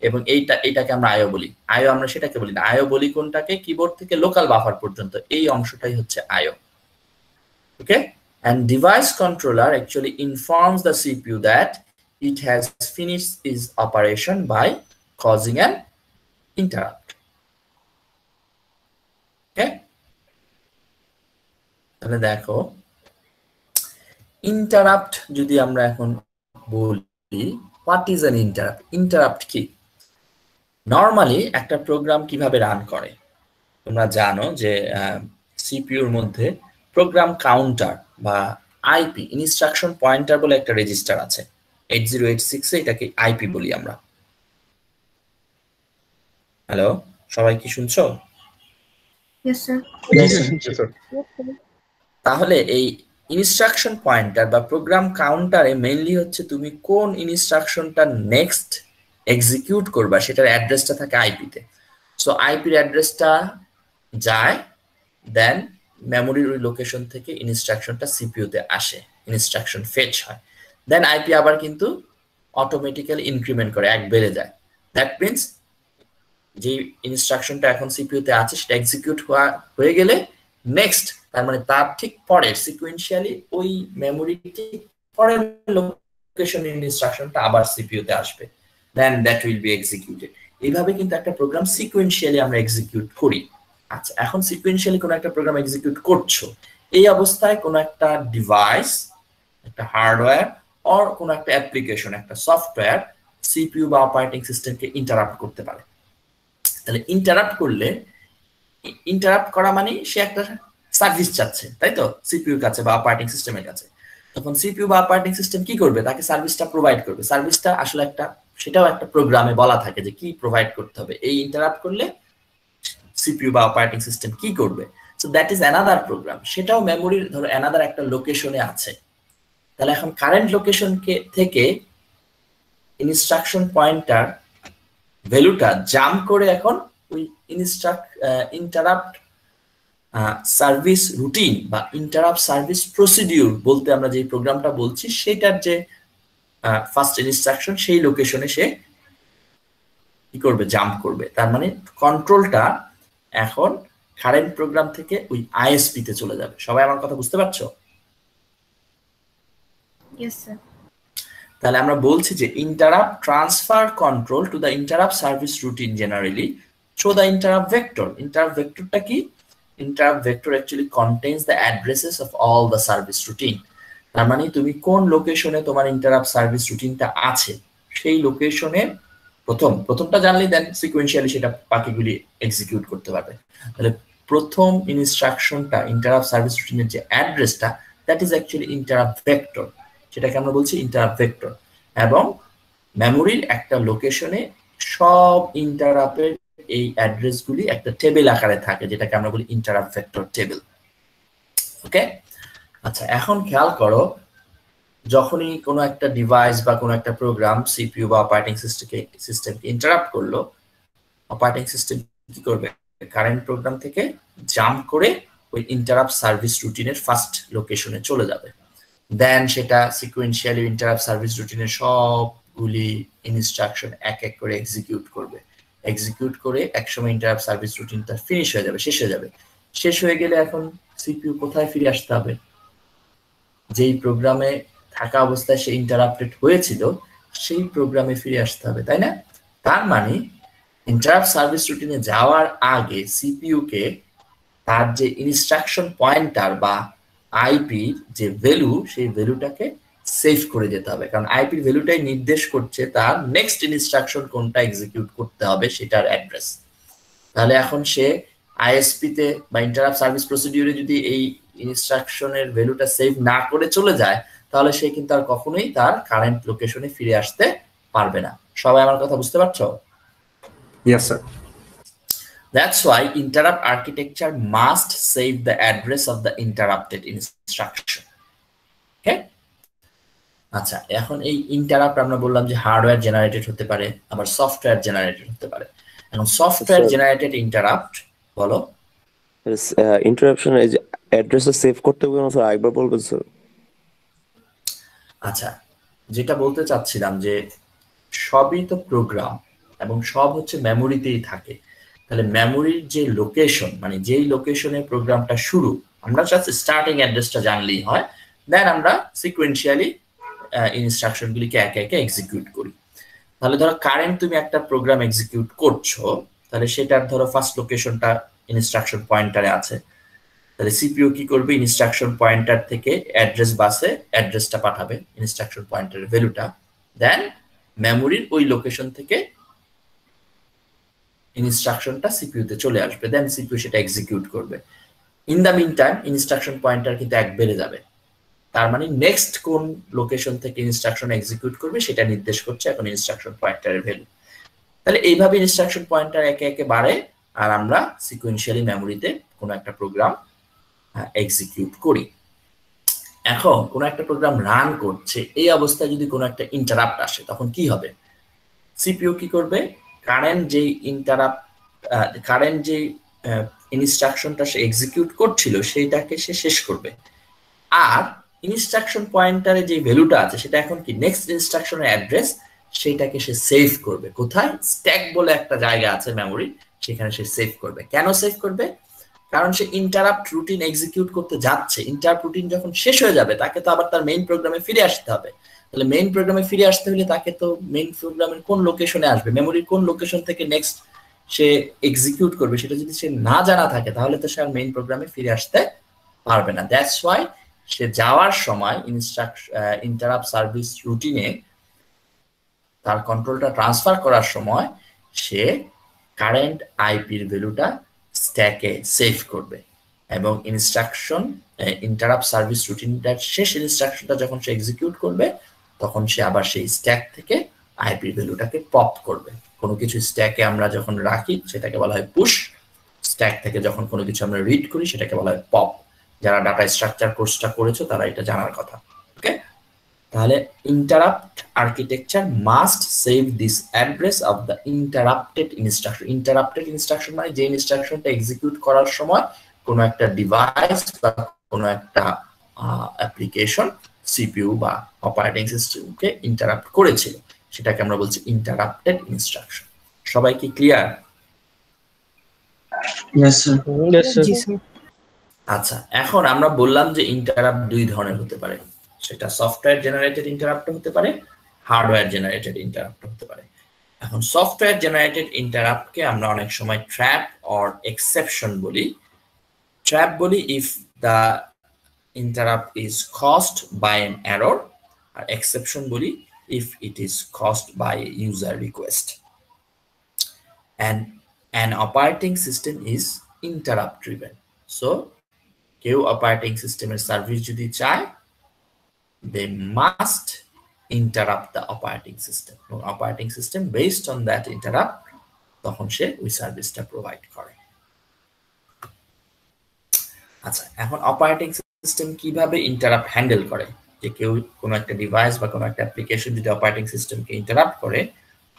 এবং এইটাকে আমরা আইও বলি। আইও আমরা সেটাকে বলি না, আইও বলি কোনটাকে? কিবোর্ড থেকে লোকাল বাফার পর্যন্ত, এই অংশটাই হচ্ছে আইও। ওকে, and device controller actually informs the CPU that it has finished its operation by causing an interrupt. Okay, তাহলে দেখো ইন্টারাপ্ট যদি আমরা এখন বলি, what is an interrupt? Interrupt কি? নরমালি একটা প্রোগ্রাম কিভাবে রান করে তোমরা জানো যে সিপিইউর মধ্যে প্রোগ্রাম কাউন্টার বা আইপি, ইনস্ট্রাকশন পয়েন্টার বলে একটা রেজিস্টার আছে 8086 এ, এটাকে আইপি বলি আমরা। হ্যালো, সবাই কি শুনছো? Yes, sir. তাহলে এই ইনস্ট্রাকশন পয়েন্টার বা প্রোগ্রাম কাউন্টারে মেইনলি হচ্ছে তুমি কোন ইনস্ট্রাকশনটা নেক্সট এক্সিকিউট করবা সেটার অ্যাড্রেসটা থাকে আইপিতে। সো আইপির অ্যাড্রেসটা যায়, দেন মেমোরির ওই লোকেশন থেকে ইনস্ট্রাকশনটা সিপিইউতে আসে, ইনস্ট্রাকশন ফেচ হয়, দেন আইপি আবার কিন্তু অটোমেটিক্যালি ইনক্রিমেন্ট করে, এক বেড়ে যায়। দ্যাট মিনস যে ইনস্ট্রাকশনটা এখন সিপিইউতে আছে সেটা এক্সিকিউট হয়ে গেলে নেক্সট, তার মানে তার ঠিক পরের সিকোয়েন্সিয়ালি ওই মেমোরি ঠিক পরের লোকেশনের ইনস্ট্রাকশনটা আবার সিপিইউতে আসবে, দেন দ্যাট উইল বি এক্সিকিউটেড। এইভাবে কিন্তু একটা প্রোগ্রাম সিকোয়েন্সিয়ালি আমরা এক্সিকিউট করি। আচ্ছা, এখন সিকোয়েন্সিয়ালি কোনো একটা প্রোগ্রাম এক্সিকিউট করছো, এই অবস্থায় কোনো একটা ডিভাইস, একটা হার্ডওয়্যার অর কোনো একটা অ্যাপ্লিকেশন, একটা সফটওয়্যার সিপিইউ বা অপারেটিং সিস্টেমকে ইন্টারাপ্ট করতে পারে। তাহলে ইন্টারাপ্ট করলে, ইন্টারাপ্ট করা মানে সে একটা সার্ভিস চাচ্ছে, তাই তো, সিপিইউর কাছে বা অপারেটিং সিস্টেমের কাছে। তখন সিপিইউ বা অপারেটিং সিস্টেম কি করবে? তাকে সার্ভিসটা প্রোভাইড করবে। সার্ভিসটা আসলে একটা, সেটাও একটা প্রোগ্রামে বলা থাকে যে কি প্রোভাইড করতে হবে। এই ইন্টারাপ্ট করলে সিপিইউ বা অপারেটিং সিস্টেম কি করবে? So that is another program, সেটাও মেমোরির ধরো অ্যানাদার একটা লোকেশনে আছে। তাহলে এখন কারেন্ট লোকেশন থেকে ইনস্ট্রাকশন পয়েন্টার ভ্যালুটা জাম্প করে এখন ওই ইন্টারাপ্ট সার্ভিস রুটিন বা ইন্টারাপ্ট সার্ভিস প্রসিডিউর বলতে আমরা যে প্রোগ্রামটা বলছি সেটার যে ফার্স্ট ইনস্ট্রাকশন সেই লোকেশনে সে কি করবে? জাম্প করবে। তার মানে কন্ট্রোলটা এখন কারেন্ট প্রোগ্রাম থেকে ওই আইএসপি তে চলে যাবে। সবাই আমার কথা বুঝতে পারছো? Yes, sir. তাহলে আমরা বলছি যে interrupt transfer control to the interrupt service routine generally through the interrupt vector. Interrupt ভেক্টরটা কি? Interrupt vector actually contains the addresses of all the service routine. তার মানে তুমি কোন লোকেশনে তোমার ইন্টারাপ্ট সার্ভিস রুটিনটা আছে সেই লোকেশনে প্রথমটা জানলে দেন সিকোয়েন্সিয়ালি সেটা বাকিগুলি এক্সিকিউট করতে পারবে। তাহলে প্রথম ইনস্ট্রাকশনটা ইন্টারাপ্ট সার্ভিস রুটিনের যে অ্যাড্রেসটা, that is actually interrupt vector. সেটাকে আমরা বলছি ইন্টারাপ্ট ভেক্টর। এবং মেমোরির একটা লোকেশনে সব ইন্টারাপ্টের এই অ্যাড্রেসগুলি একটা টেবিল আকারে থাকে, যেটাকে আমরা বলি ইন্টারাপ্ট ভেক্টর টেবিল। ওকে, আচ্ছা এখন খেয়াল করো, যখনই কোনো একটা ডিভাইস বা কোনো একটা প্রোগ্রাম সিপিইউ বা অপারেটিং সিস্টেমকে ইন্টারাপ্ট করলো, অপারেটিং সিস্টেম কি করবে, কারেন্ট প্রোগ্রাম থেকে জাম্প করে ওই ইন্টারাপ্ট সার্ভিস রুটিনের ফার্স্ট লোকেশনে চলে যাবে। দেন সেটা সিকোয়েন্সিয়ালি ইন্টারাপ্ট সার্ভিস রুটিনের সবগুলি ইনস্ট্রাকশন এক এক করে এক্সিকিউট করবে। এক্সিকিউট করে একসময় ইন্টারাপ্ট সার্ভিস রুটিনটা ফিনিশ হয়ে যাবে, শেষ হয়ে যাবে। শেষ হয়ে গেলে এখন সিপিইউ কোথায় ফিরে আসতে হবে? যেই প্রোগ্রামে থাকা অবস্থায় সে ইন্টারাপ্টেড হয়েছিল সেই প্রোগ্রামে ফিরে আসতে হবে, তাই না? তার মানে ইন্টারাপ্ট সার্ভিস রুটিনে যাওয়ার আগে সিপিইউ কে তার যে ইনস্ট্রাকশন পয়েন্টার বা আইপি যে ভ্যালু, সেই ভ্যালুটাকে সেভ করে যেতে হবে, কারণ আইপির ভ্যালুটাই নির্দেশ করছে তার নেক্সট ইনস্ট্রাকশন কোনটা এক্সিকিউট করতে হবে সেটার অ্যাড্রেস। তাহলে এখন সে আইএসপি তে বা ইন্টারাপ্ট সার্ভিস প্রসিডিউরে যদি এই ইনস্ট্রাকশনের ভ্যালুটা সেভ না করে চলে যায়, তাহলে সে কিন্তু আর কখনোই তার কারেন্ট লোকেশনে ফিরে আসতে পারবে না। সবাই আমার কথা বুঝতে পারছো? Yes, sir. That's why interrupt architecture must save the address of the interrupted instruction. Okay? আচ্ছা, এখন এই ইন্টারাপ্ট আমরা বললাম যে হার্ডওয়্যার জেনারেটেড হতে পারে, আবার সফটওয়্যার জেনারেটেড হতে পারে। এখন সফটওয়্যার জেনারেটেড ইন্টারাপ্ট বলো। ইন্টারাপশন এই যে অ্যাড্রেসে সেভ করতে হবে না স্যার, আরেকবার বলবেন স্যার? আচ্ছা, যেটা বলতে চাচ্ছিলাম যে সবই তো প্রোগ্রাম এবং সব হচ্ছে মেমোরিতেই থাকে। তাহলে মেমোরির যে লোকেশন, মানে যেই লোকেশনে প্রোগ্রামটা শুরু, আমরা জাস্ট স্টার্টিং অ্যাড্রেসটা জানলেই হয়, দেন আমরা সিকোয়েন্সিয়ালি ইনস্ট্রাকশনগুলিকে একে একে এক্সিকিউট করি। তাহলে ধরো কারেন্ট তুমি একটা প্রোগ্রাম এক্সিকিউট করছো, তাহলে সেটার ধরো ফার্স্ট লোকেশনটা ইনস্ট্রাকশন পয়েন্টারে আছে। তাহলে সিপিইউ কি করবে, ইনস্ট্রাকশন পয়েন্টার থেকে অ্যাড্রেস বাসে অ্যাড্রেসটা পাঠাবে, ইনস্ট্রাকশন পয়েন্টারের ভ্যালুটা, দেন মেমোরির ওই লোকেশন থেকে ইনস্ট্রাকশনটা সিপিইউতে চলে আসবে, দেন সিপিইউ সেটা এক্সিকিউট করবে। In the mean time instruction pointer কিন্তু এক বেড়ে যাবে, তার মানে নেক্সট কোন লোকেশন থেকে ইনস্ট্রাকশন এক্সিকিউট করবে সেটা নির্দেশ করছে এখন ইনস্ট্রাকশন পয়েন্টারের ভ্যালু। তাহলে এইভাবে ইনস্ট্রাকশন পয়েন্টার একে একে বাড়ে, আর আমরা সিকোয়েন্সিয়ালি মেমোরিতে কোনো একটা প্রোগ্রাম এক্সিকিউট করি। এখন কোনো একটা প্রোগ্রাম রান করছে, এই অবস্থায় যদি কোনো একটা ইন্টারাপ্ট আসে, তখন কি হবে? সিপিইউ কি করবে, কারেন্ট যে ইনস্ট্রাকশনটা সে এক্সিকিউট করছিল সেইটাকে সে শেষ করবে, আর ইনস্ট্রাকশন পয়েন্টারে যে ভ্যালুটা আছে সেটা এখন কি নেক্সট ইনস্ট্রাকশনের অ্যাড্রেস, সেটাকে সে সেভ করবে। কোথায়? স্ট্যাক বলে একটা জায়গা আছে মেমোরি, সেখানে সে সেভ করবে। কেন সেভ করবে? কারণ সে ইন্টারাপ্ট রুটিন এক্সিকিউট করতে যাচ্ছে, ইন্টারাপ্ট রুটিন যখন শেষ হয়ে যাবে তাকে তো আবার তার মেইন প্রোগ্রামে ফিরে আসতে হবে। তাহলে মেইন প্রোগ্রামে ফিরে আসতে হলে তাকে তো মেইন প্রোগ্রামের কোন লোকেশনে আসবে, মেমোরির কোন লোকেশন থেকে নেক্সট সে এক্সিকিউট করবে, সেটা যদি সে না জানা থাকে তাহলে তো সে আর মেইন প্রোগ্রামে ফিরে আসতে পারবে না। দ্যাটস ওয়াই সে যাওয়ার সময় ইন্টারাপ্ট সার্ভিস রুটিনে তার কন্ট্রোলটা ট্রান্সফার করার সময় সে কারেন্ট আইপির ভ্যালুটা স্ট্যাকে সেভ করবে, এবং ইন্টারাপ্ট সার্ভিস রুটিনটার শেষ ইনস্ট্রাকশনটা যখন সে এক্সিকিউট করবে তখন সে আবার সেই স্ট্যাক থেকে আইপির ভ্যালুটাকে পপ করবে। কোনো কিছু স্ট্যাকে আমরা যখন রাখি সেটাকে বলা হয় পুশ, স্ট্যাক থেকে যখন কোনো কিছু আমরা রিড করি সেটাকে বলা হয় পপ। যারা ডাটা স্ট্রাকচার কোর্সটা করেছো তারা এটা জানার কথা। ওকে, তাহলে interrupt architecture must save this address of the interrupted instruction. Interrupted instruction মানে যে ইনস্ট্রাকশনটা এক্সিকিউট করার সময় কোনো একটা ডিভাইস বা কোনো একটা অ্যাপ্লিকেশন সিপিইউ বা অপারেটিং সিস্টেমকে ইন্টারাপ্ট করেছিল, সেটাকে আমরা বলছি ইন্টারাপ্টেড ইনস্ট্রাকশন। সবাই কি ক্লিয়ার? আচ্ছা, এখন আমরা বললাম যে ইন্টারাপ্ট দুই ধরনের হতে পারে, সেটা সফটওয়্যার জেনারেটেড ইন্টারাপ্ট হতে পারে, হার্ডওয়্যার জেনারেটেড ইন্টারাপ্ট হতে পারে। এখন সফটওয়্যার জেনারেটেড ইন্টারাপ্টকে আমরা অনেক সময় ট্র্যাপ অর এক্সেপশন বলি। ট্র্যাপ বলি if the interrupt is caused by an error, আর এক্সেপশন বলি if it is caused by a user request. And an operating system is interrupt driven. So কেউ অপারেটিং সিস্টেমের সার্ভিস যদি চায় they must interrupt the operating system. Operating system based on that interrupt তখন সে ওই সার্ভিসটা প্রোভাইড করে। আচ্ছা, এখন অপারেটিং সিস্টেম কিভাবে ইন্টারাপ্ট হ্যান্ডেল করে, যে কেউ কোনো একটা ডিভাইস বা কোনো একটা অ্যাপ্লিকেশন যদি অপারেটিং সিস্টেমকে ইন্টারাপ্ট করে,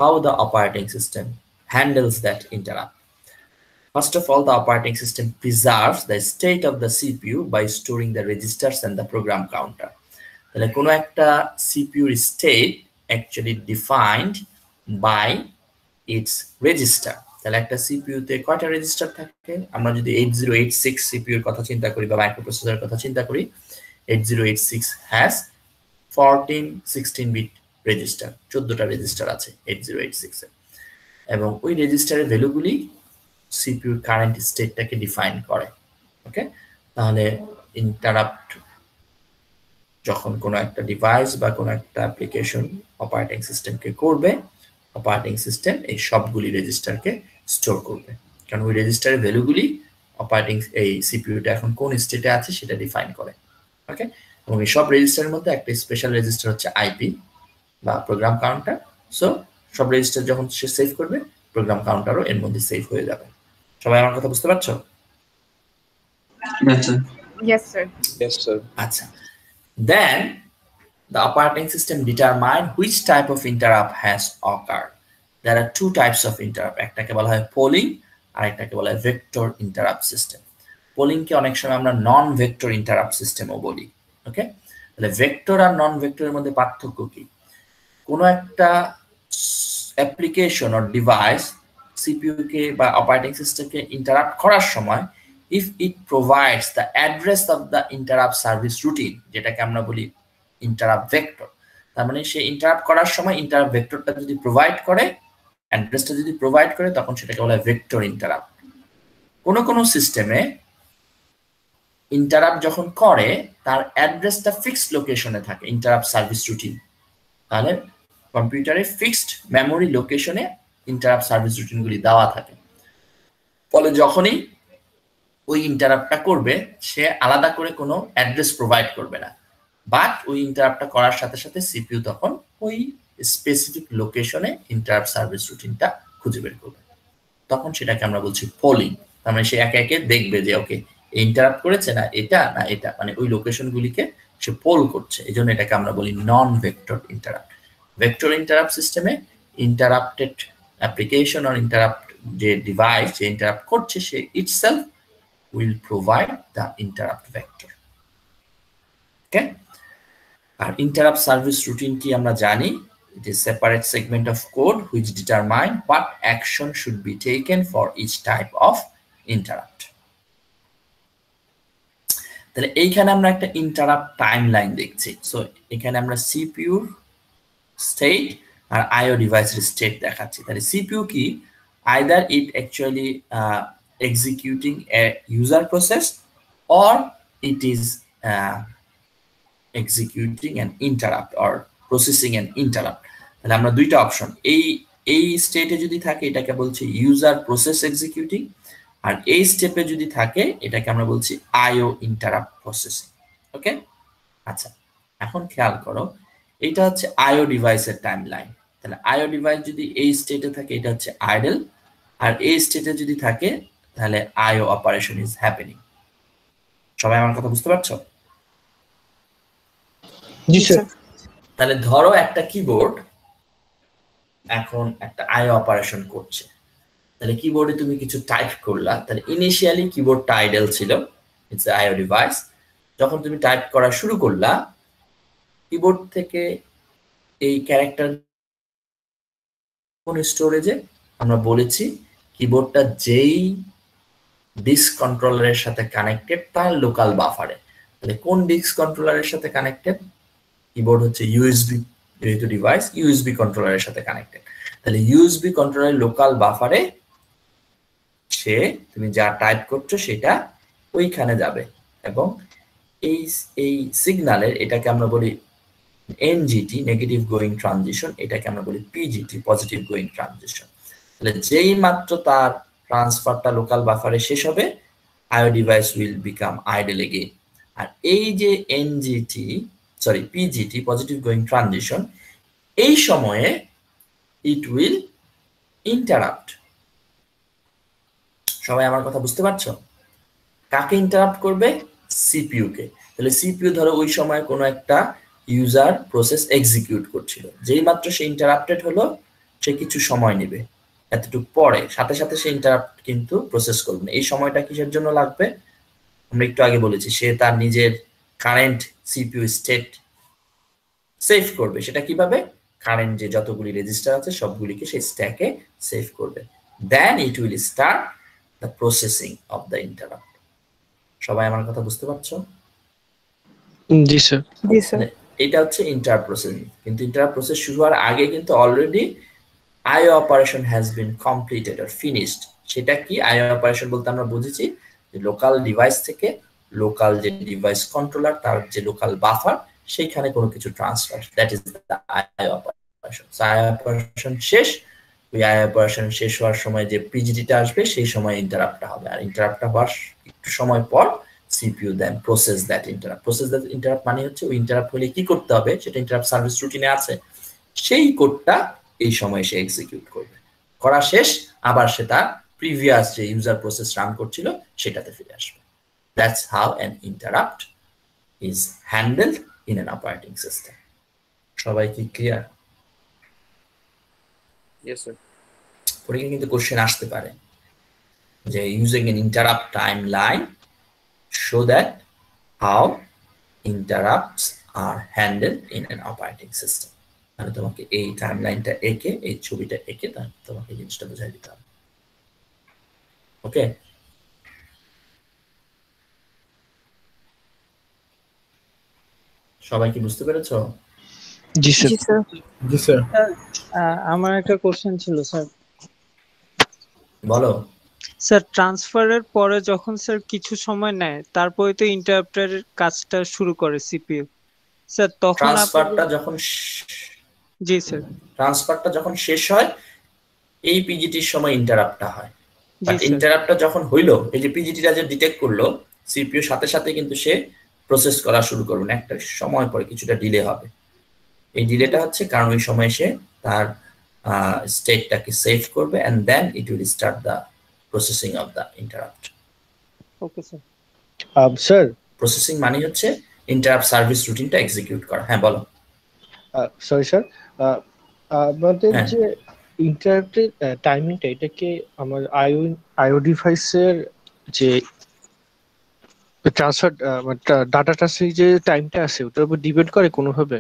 how the operating system handles that interrupt. First of all, the operating system preserves the state of the CPU by storing the registers and the program counter. তাহলে কোনো একটা সিপিইউর state actually defined by its register. তাহলে একটা সিপিইউতে কয়টা রেজিস্টার থাকে? আমরা যদি 8086 সিপিইউর কথা চিন্তা করি বা মাইক্রোপ্রসেসরের কথা চিন্তা করি, 8086 হ্যাজ 14 16 বিট রেজিস্টার, 14টা রেজিস্টার আছে 8086 এ, এবং ওই রেজিস্টারের ভ্যালুগুলি সিপিইউর কারেন্ট স্টেটটাকে ডিফাইন করে। ওকে, তাহলে ইন্টারাপ্ট যখন কোনো একটা ডিভাইস বা কোনো একটা অ্যাপ্লিকেশন অপারেটিং সিস্টেমকে করবে, অপারেটিং সিস্টেম এই সবগুলি রেজিস্টারকে স্টোর করবে, কারণ ওই রেজিস্টারের ভ্যালুগুলি অপারেটিং এই সিপিইউটা এখন কোন স্টেটে আছে সেটা ডিফাইন করে। ওকে, এবং এই সব রেজিস্টারের মধ্যে একটা স্পেশাল রেজিস্টার হচ্ছে আইপি বা প্রোগ্রাম কাউন্টার। সো সব রেজিস্টার যখন সে সেভ করবে, প্রোগ্রাম কাউন্টারও এর মধ্যে সেভ হয়ে যাবে। সবাই আমার কথা বুঝতে পারছো? Yes, sir. Yes, sir. আচ্ছা, then the operating system determine which type of interrupt has occurred. There are two types of interrupt, একটাকে বলা হয় polling আর একটাকে বলা হয় vector interrupt system. polling কে অনেক সময় আমরা নন ভেক্টর ইন্টারাপ্ট সিস্টেমও বলি। ওকে, তাহলে ভেক্টর আর নন ভেক্টরের মধ্যে পার্থক্য কি? কোনো একটা অ্যাপ্লিকেশন অর ডিভাইস সিপিইউ কে বা অপারেটিং সিস্টেমকে ইন্টারাপ্ট করার সময় if it provides the address of the interrupt service routine, যেটাকে আমরা বলি interrupt vector, তার মানে সে ইন্টারাপ্ট করার সময় ইন্টারাপ্ট ভেক্টরটা যদি প্রোভাইড করে, অ্যাড্রেসটা যদি প্রোভাইড করে, তখন সেটাকে বলা হয় ভেক্টর ইন্টারাপ্ট। কোনো সিস্টেমে ইন্টারাপ্ট যখন করে তার অ্যাড্রেসটা ফিক্সড লোকেশনে থাকে, ইন্টারাপ্ট সার্ভিস রুটিন। তাহলে কম্পিউটারে ফিক্সড মেমোরি লোকেশনে ইন্টারাপ্ট সার্ভিস রুটিনগুলি দেওয়া থাকে, ফলে যখনই ওই ইন্টারাপ্টটা করবে সে আলাদা করে কোনো অ্যাড্রেস প্রোভাইড করবে না, বাট ওই ইন্টারাপ্টটা করার সাথে সাথে সিপিইউ তখন ওই স্পেসিফিক লোকেশনে ইন্টারাপ্ট সার্ভিস রুটিনটা খুঁজে বের করবে, তখন সেটাকে আমরা বলছি পোলিং। তার মানে সে একে একে দেখবে যে ওকে ইন্টারাপ্ট করেছে না এটা না এটা, মানে ওই লোকেশনগুলিকে সে পোল করছে, এই জন্য এটাকে আমরা বলি নন ভেক্টর ইন্টারাপ্ট। ভেক্টর ইন্টারাপ্ট সিস্টেমে ইন্টারাপ্টেড অ্যাপ্লিকেশন আর ইন্টারাপ্ট যে ডিভাইস যে ইন্টারাপ্ট করছে সে itself will provide the interrupt vector. Okay, our interrupt service routine ki amra jani, it is separate segment of code which determine what action should be taken for each type of interrupt. তাহলে এইখানে আমরা একটা ইন্টারাপ্ট টাইমলাইন দেখছি। সো এখানে আমরা সিপিইউ স্টেট আর আইও ডিভাইসের স্টেট দেখাচ্ছি। তাহলে সিপিইউ কি, either it actually executing a user process or it is executing an interrupt or processing an interrupt. তাহলে আমরা দুইটা অপশন, এই স্টেটে যদি থাকে এটাকে বলছি ইউজার প্রসেস এক্সিকিউটিং, আর এই স্টেপে যদি থাকে এটাকে আমরা বলছি আইও ইন্টারাপ্ট প্রসেসিং। ওকে, আচ্ছা এখন খেয়াল করো, এটা হচ্ছে আইও ডিভাইসের টাইমলাইন। তাহলে আইও ডিভাইস যদি এই স্টেটে থাকে এটা হচ্ছে আইডল, আর এই স্টেটে যদি থাকে তাহলে আইও অপারেশন ইজ হ্যাপেনিং। সবাই আমার কথা বুঝতে পারছো? জি স্যার। তাহলে ধরো একটা কিবোর্ড এখন একটা আইও অপারেশন করছে, তাহলে কিবোর্ডে তুমি কিছু টাইপ করলা, তাহলে ইনিশিয়ালি কিবোর্ডটা আইডল ছিল, ইটস আইও ডিভাইস। যখন তুমি টাইপ করা শুরু করলা, কিবোর্ড থেকে এই ক্যারেক্টার কোন স্টোরেজে, আমরা বলেছি কিবোর্ডটা যেই ডিস্ক কন্ট্রোলারের সাথে কানেক্টেড তার লোকাল বাফারে। তাহলে কোন ডিস্ক কন্ট্রোলারের সাথে কানেক্টেড? কিবোর্ড হচ্ছে ইউএসবি, যেহেতু ডিভাইস ইউএসবি কন্ট্রোলারের সাথে কানেক্টেড, তাহলে ইউএসবি কন্ট্রোলারের লোকাল বাফারে সে তুমি যা টাইপ করছো সেটা ওইখানে যাবে, এবং এই সিগন্যালের এটাকে আমরা বলি এনজিটি নেগেটিভ গোয়িং ট্রানজিশন, এটাকে আমরা বলি পিজিটি পজিটিভ গোয়িং ট্রানজিশন। তাহলে যেই মাত্র তার ট্রান্সফারটা লোকাল বাফারে শেষ হবে, IO device will become idle again. আর এই যে NGT sorry PGT, positive going transition, এই সময়ে ইট উইল ইন্টারাপ্ট। সবাই আমার কথা বুঝতে পারছো? কাকে ইন্টারাপ্ট করবে? সিপিইউ কে। তাহলে সিপিইউ ধরো ওই সময় কোনো একটা ইউজার প্রসেস এক্সিকিউট করছিল, যেই মাত্র সে ইন্টারাপ্টেড হলো সে কিছু সময় নেবে, এতটুকু পরে সাথে সাথে সে ইন্টারাপ্ট কিন্তু প্রসেস করবে না। এই সময়টা কিসের জন্য লাগবে? আমরা একটু আগে বলেছি, সে তার নিজের কারেন্ট সিপিইউ স্টেট সেভ করবে। সেটা কিভাবে? কারেন্ট যে যতগুলি রেজিস্টার আছে সবগুলিকে সে স্ট্যাকে সেভ করবে। Then it will start the processing of the ইন্টারাপ্ট। সবাই আমার কথা বুঝতে পারছো? জি স্যার। জি স্যার। এটা হচ্ছে ইন্টারাপ্ট প্রসেসিং। কিন্তু ইন্টারাপ্ট প্রসেস শুরু হওয়ার আগে কিন্তু already IO operation has been completed or finished. সেটা কি? আইও অপারেশন বলতে আমরা বুঝেছি যে লোকাল ডিভাইস থেকে লোকাল যে ডিভাইস কন্ট্রোলার, তার যে লোকাল বাফার, সেইখানে কোনো কিছু transfer, that is the IO operation. IO operation শেষ। ওই আইও অপারেশন শেষ হওয়ার সময় যে পিজিটিটা আসবে সেই সময় ইন্টারাপ্টটা হবে, আর ইন্টারাপ্টটা হওয়ার একটু সময় পর CPU then process that interrupt. Process that interrupt মানে হচ্ছে ওই ইন্টারাপ্ট হলে কি করতে হবে সেটা ইন্টারাপ্ট সার্ভিস রুটিনে আছে, সেই কোডটা এই সময় সে এক্সিকিউট করবে। করা শেষ, আবার সে তার প্রিভিয়াস যে ইউজার প্রসেস রান করছিল সেটাতে ফিরে আসবে। That's how an interrupt is handled in an operating system. সবাই কি ক্লিয়ার? Yes sir. পরীক্ষায় কিন্তু কোশ্চেন আসতে পারে যে using an interrupt timeline show that how interrupts are handled in an operating system. মানে তোমাকে এই টাইমলাইনটা এঁকে, এই ছবিটা এঁকে তোমাকে জিনিসটা বোঝাই দিতে হবে। ওকে, সবাই কি বুঝতে পেরেছো? জি স্যার। জি স্যার। জি স্যার। আমার একটা কোশ্চেন ছিল স্যার। বলো। স্যার ট্রান্সফারের পরে যখন স্যার কিছু সময় নেয়, তারপরে তো ইন্টারাপ্টের কাজটা শুরু করে সিপিইউ। স্যার তখন ট্রান্সফারটা যখন জি স্যার, ট্রান্সফারটা যখন শেষ হয় এই পিজিটির সময় ইন্টারাপ্টটা হয়। জি বাট স্যার। ইন্টারাপ্টটা যখন হইলো, এই যে পিজিটিটা যে ডিটেক্ট করলো, সিপিইউ সাথে সাথে কিন্তু সে প্রসেস করা শুরু করবে না, একটা সময় পরে কিছুটা ডিলে হবে। এই ডিলেটা হচ্ছে কারণ ওই সময় সে তার স্টেটটাকে সেভ করবে and then it will start the processing of the interrupt. Okay sir. Sir, processing মানে হচ্ছে ইন্টারাপ্ট সার্ভিস রুটিনটা এক্সিকিউট করা। হ্যাঁ বলো। সরি স্যার, আমাদের হ্যাঁ। যে ইন্টারাপ্টের টাইমিংটা, এটা কি আমার আইও ডিভাইসের যে ট্রান্সফার ডাটা ট্রান্সফার যে টাইমটা আছে ওটার উপর ডিপেন্ড করে কোনোভাবে?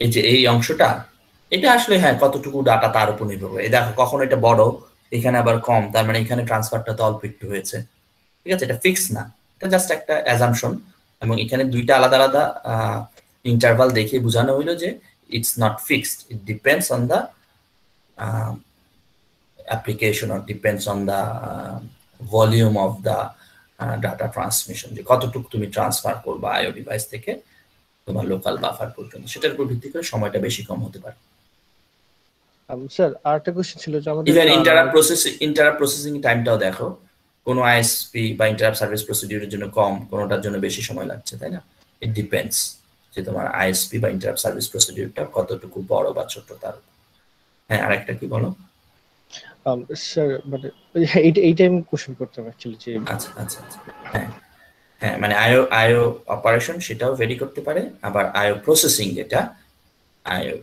এই যে এই অংশটা, এটা আসলে হ্যাঁ কতটুকু ডাটা তার উপর নির্ভর করে। দেখো কখনো এটা বড়, এখানে আবার কম, তার মানে এখানে ট্রান্সফারটা তো অল্প একটু হয়েছে, ঠিক আছে? এটা ফিক্স না, এটা জাস্ট একটা অ্যাজাম্পশন। এবং এখানে দুইটা আলাদা আলাদা ইন্টারভাল দেখে বোঝানো হইলো যে it's not fixed, it depends on the application or depends on the volume of the data transmission, যে কতটুকু তুমি ট্রান্সফার করবা আইও ডিভাইস থেকে তোমার লোকাল বাফার পর্যন্ত, সেটার উপর ভিত্তি করে সময়টা বেশি কম হতে পারে। স্যার আরেকটা কোশ্চেন ছিল যে আমাদের ইভেন ইন্টারাপ্ট প্রসেসিং টাইমটাও দেখো, কোনো আইএসপি বা ইন্টারাপ্ট সার্ভিস প্রসিডিউরের জন্য কম, কোনোটার জন্য বেশি সময় লাগছে, তাই না? ইট ডিপেন্ডস যে তোমার আইএসপি বা ইন্টারাপ্ট সার্ভিস প্রসিডিউরটা কতটুকু বড় বা ছোট তার। হ্যাঁ আরেকটা কি বলো? স্যার মানে এইটা আমি কোশ্চেন করতাম অ্যাকচুয়ালি যে আচ্ছা আচ্ছা আচ্ছা, হ্যাঁ হ্যাঁ, মানে আইও অপারেশন সেটাও ভেরি করতে পারে, আবার আইও প্রসেসিং যেটা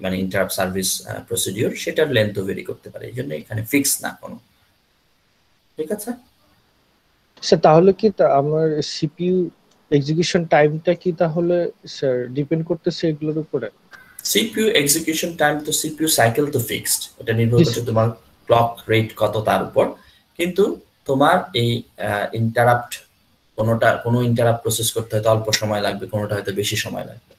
মানে ইন্টারাপ্ট সার্ভিস প্রসিডিউর, সেটার লেন্থও ভেরি করতে পারে। এই জন্য এখানে ফিক্স না কোনো, ঠিক আছে? স্যার তাহলে কি আমার সিপিইউ এক্সিকিউশন টাইমটা কি তাহলে স্যার ডিপেন্ড করতেছে এগুলোর উপরে? সিপিইউ এক্সিকিউশন টাইম তো সিপিইউ সাইকেল তো ফিক্সড, এটা নির্ভর করছে তোমার ক্লক রেট কত তার উপর। কিন্তু তোমার এই ইন্টারাপ্ট, কোনো ইন্টারাপ্ট প্রসেস করতে হয়তো অল্প সময় লাগবে, কোনোটা হয়তো বেশি সময় লাগবে,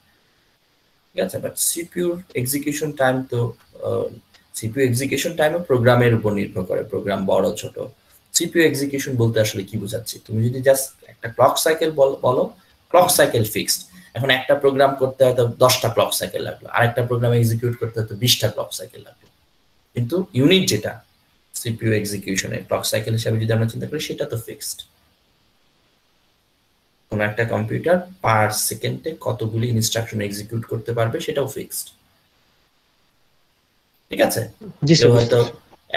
ঠিক আছে? বাট সিপিইউর এক্সিকিউশন টাইম তো সিপিইউ এক্সিকিউশন টাইমও প্রোগ্রামের উপর নির্ভর করে, প্রোগ্রাম বড় ছোট। সিপিইউ এক্সিকিউশন বলতে আসলে কি বোঝাচ্ছি? তুমি যদি জাস্ট একটা ক্লক সাইকেল বলো, ক্লক সাইকেল ফিক্সড। এখন একটা প্রোগ্রাম করতে হয়তো 10টা ক্লক সাইকেল লাগলো, আরেকটা প্রোগ্রাম এক্সিকিউট করতে হয়তো 20টা ক্লক সাইকেল লাগলো। কিন্তু ইউনিট যেটা সিপিইউ এক্সিকিউশনের ক্লক সাইকেল হিসাবে যদি আমরা চিন্তা করি, সেটা তো ফিক্সড। কোনো একটা কম্পিউটার পার সেকেন্ডে কতগুলি ইনস্ট্রাকশন এক্সিকিউট করতে পারবে সেটাও ফিক্সড। ঠিক আছে, কেউ হয়তো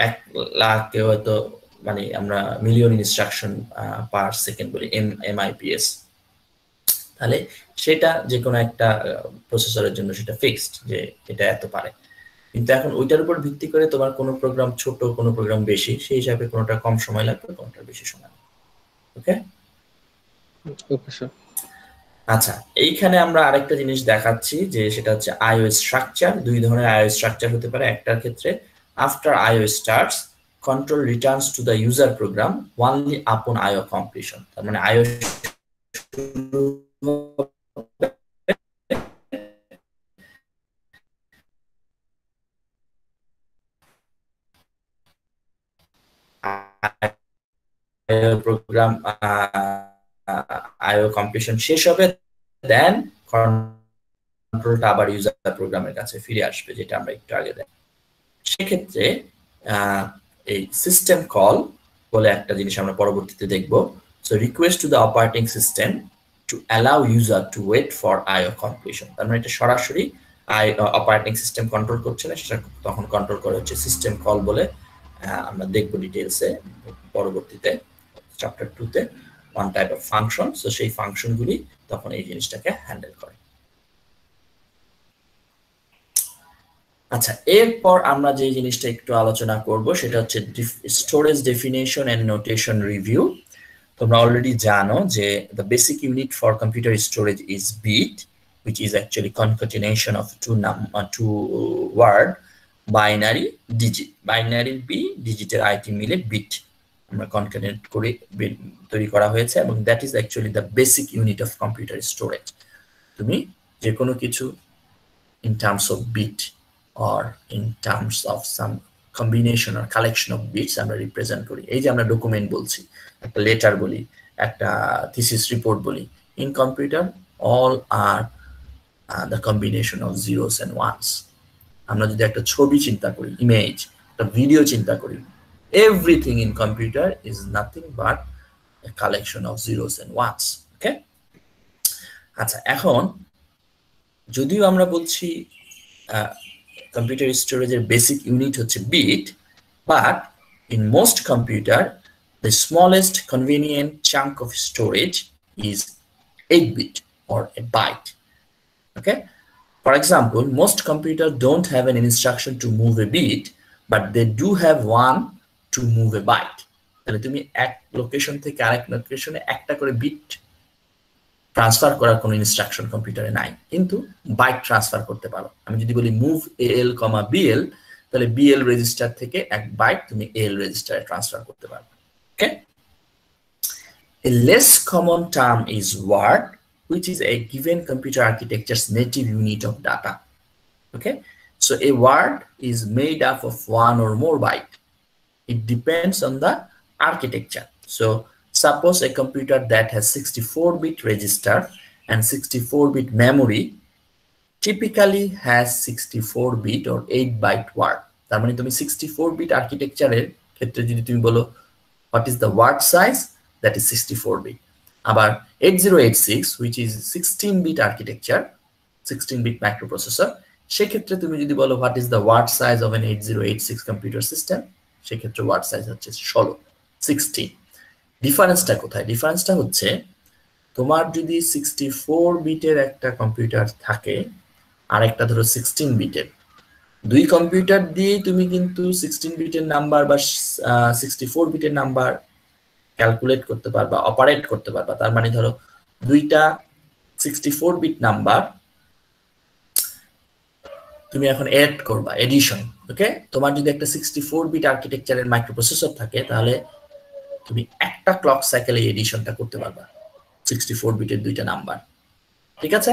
1 লাখ, কেউ হয়তো মানে আমরা মিলিয়ন ইনস্ট্রাকশন পার সেকেন্ড বলি, MIPS। তাহলে সেটা যে কোনো একটা প্রসেসরের জন্য সেটা ফিক্সড যে এটা এত পারে। কিন্তু এখন ওইটার উপর ভিত্তি করে তোমার কোনো প্রোগ্রাম ছোট, কোনো প্রোগ্রাম বেশি, সেই হিসাবে কোনোটা কম সময় লাগবে, কোনোটা বেশি সময় লাগবে। ওকে ওকে স্যার। আচ্ছা, এইখানে আমরা আরেকটা জিনিস দেখাচ্ছি যে সেটা হচ্ছে IO স্ট্রাকচার। 2 ধরনের IO স্ট্রাকচার হতে পারে। একটার ক্ষেত্রে after IO starts control returns to the user program only upon IO completion. তার মানে IO প্রোগ্রাম IO কমপ্লিশন শেষ হবে, দেন কন্ট্রোলটা আবার ইউজার প্রোগ্রামের কাছে ফিরে আসবে, যেটা আমরা একটু আগে দেখি। সেক্ষেত্রে এই সিস্টেম কল বলে একটা জিনিস আমরা পরবর্তীতে দেখব। So request to the operating system to allow user to wait for IO completion. তার মানে এটা সরাসরি অপারেটিং সিস্টেম কন্ট্রোল করছে না, সেটা তখন কন্ট্রোল করে হচ্ছে সিস্টেম কল বলে। আমরা দেখবো ডিটেলসে পরবর্তীতে চ্যাপ্টার 2-তে, one type of function. So সেই ফাংশনগুলি তখন এই জিনিসটাকে হ্যান্ডেল করে। আচ্ছা, এরপর আমরা যে জিনিসটা একটু আলোচনা করব সেটা হচ্ছে storage definition and notation review. তোমরা অলরেডি জানো যে the basic unit for computer storage is bit, which is actually concatenation of two word binary digit, binary b ডিজিটের IT মিলে বিট আমরা কনক্যাটেনেট করে তৈরি করা হয়েছে, এবং that is actually the basic unit of computer storage. তুমি যে কোনো কিছু in terms of bit or in terms of some combination or collection of bits আমরা রিপ্রেজেন্ট করি। এই যে আমরা ডকুমেন্ট বলছি, একটা লেটার বলি, একটা থিসিস রিপোর্ট বলি, in computer all are the combination of zeros and ones. আমরা যদি একটা ছবি চিন্তা করি, ইমেজ, একটা ভিডিও চিন্তা করি, everything in computer is nothing but a collection of zeros and ones. ওকে, আচ্ছা, এখন যদিও আমরা বলছি computer storage basic unit হচ্ছে bit, but in most computer the smallest convenient chunk of storage is 8-bit or a byte. Okay, for example, most computers don't have an instruction to move a bit, but they do have one to move a byte. তাহলে তুমি এক লোকেশন থেকে আরেক লোকেশনে একটা করে বিট ট্রান্সফার করার কোনো ইনস্ট্রাকশন কম্পিউটারে নাই, কিন্তু বাইট ট্রান্সফার করতে পারো। আমি যদি বলি মুভ AL, BL, তাহলে BL রেজিস্টার থেকে এক বাইট তুমি AL রেজিস্টারে ট্রান্সফার করতে পারবে। ওকে, a less common term is word, which is a given computer architecture's native unit of data. Okay, so a word is made up of one or more byte. It depends on the architecture. So suppose a computer that has 64-bit register and 64-bit memory typically has 64-bit or 8-byte word. তার মানে তুমি 64-bit আর্কিটেকচারের ক্ষেত্রে যদি তুমি বলো what is the word size, that is 64-bit. আবার 8086 which is 16-bit architecture, 16-bit microprocessor, সেক্ষেত্রে তুমি যদি বলো what is the word size of an 8086 computer system, সেক্ষেত্রে word size হচ্ছে 16। ডিফারেন্সটা কোথায়? ডিফারেন্সটা হচ্ছে তোমার যদি 64-বিটের একটা কম্পিউটার থাকে আর একটা ধরো 16-বিটের, দুই কম্পিউটার দিয়েই তুমি কিন্তু 16-বিটের নাম্বার বা 64-বিটের নাম্বার ক্যালকুলেট করতে পারবা, অপারেট করতে পারবা। তার মানে ধরো দুইটা 64-বিট নাম্বার তুমি এখন এড করবা, এডিশন। ওকে, তোমার যদি একটা 64-বিট আর্কিটেকচারের মাইক্রোপ্রসেসর থাকে তাহলে তুমি একটা ক্লক সাইকেলে এডিশনটা করতে পারবা 64-বিটের দুইটা নাম্বার। ঠিক আছে,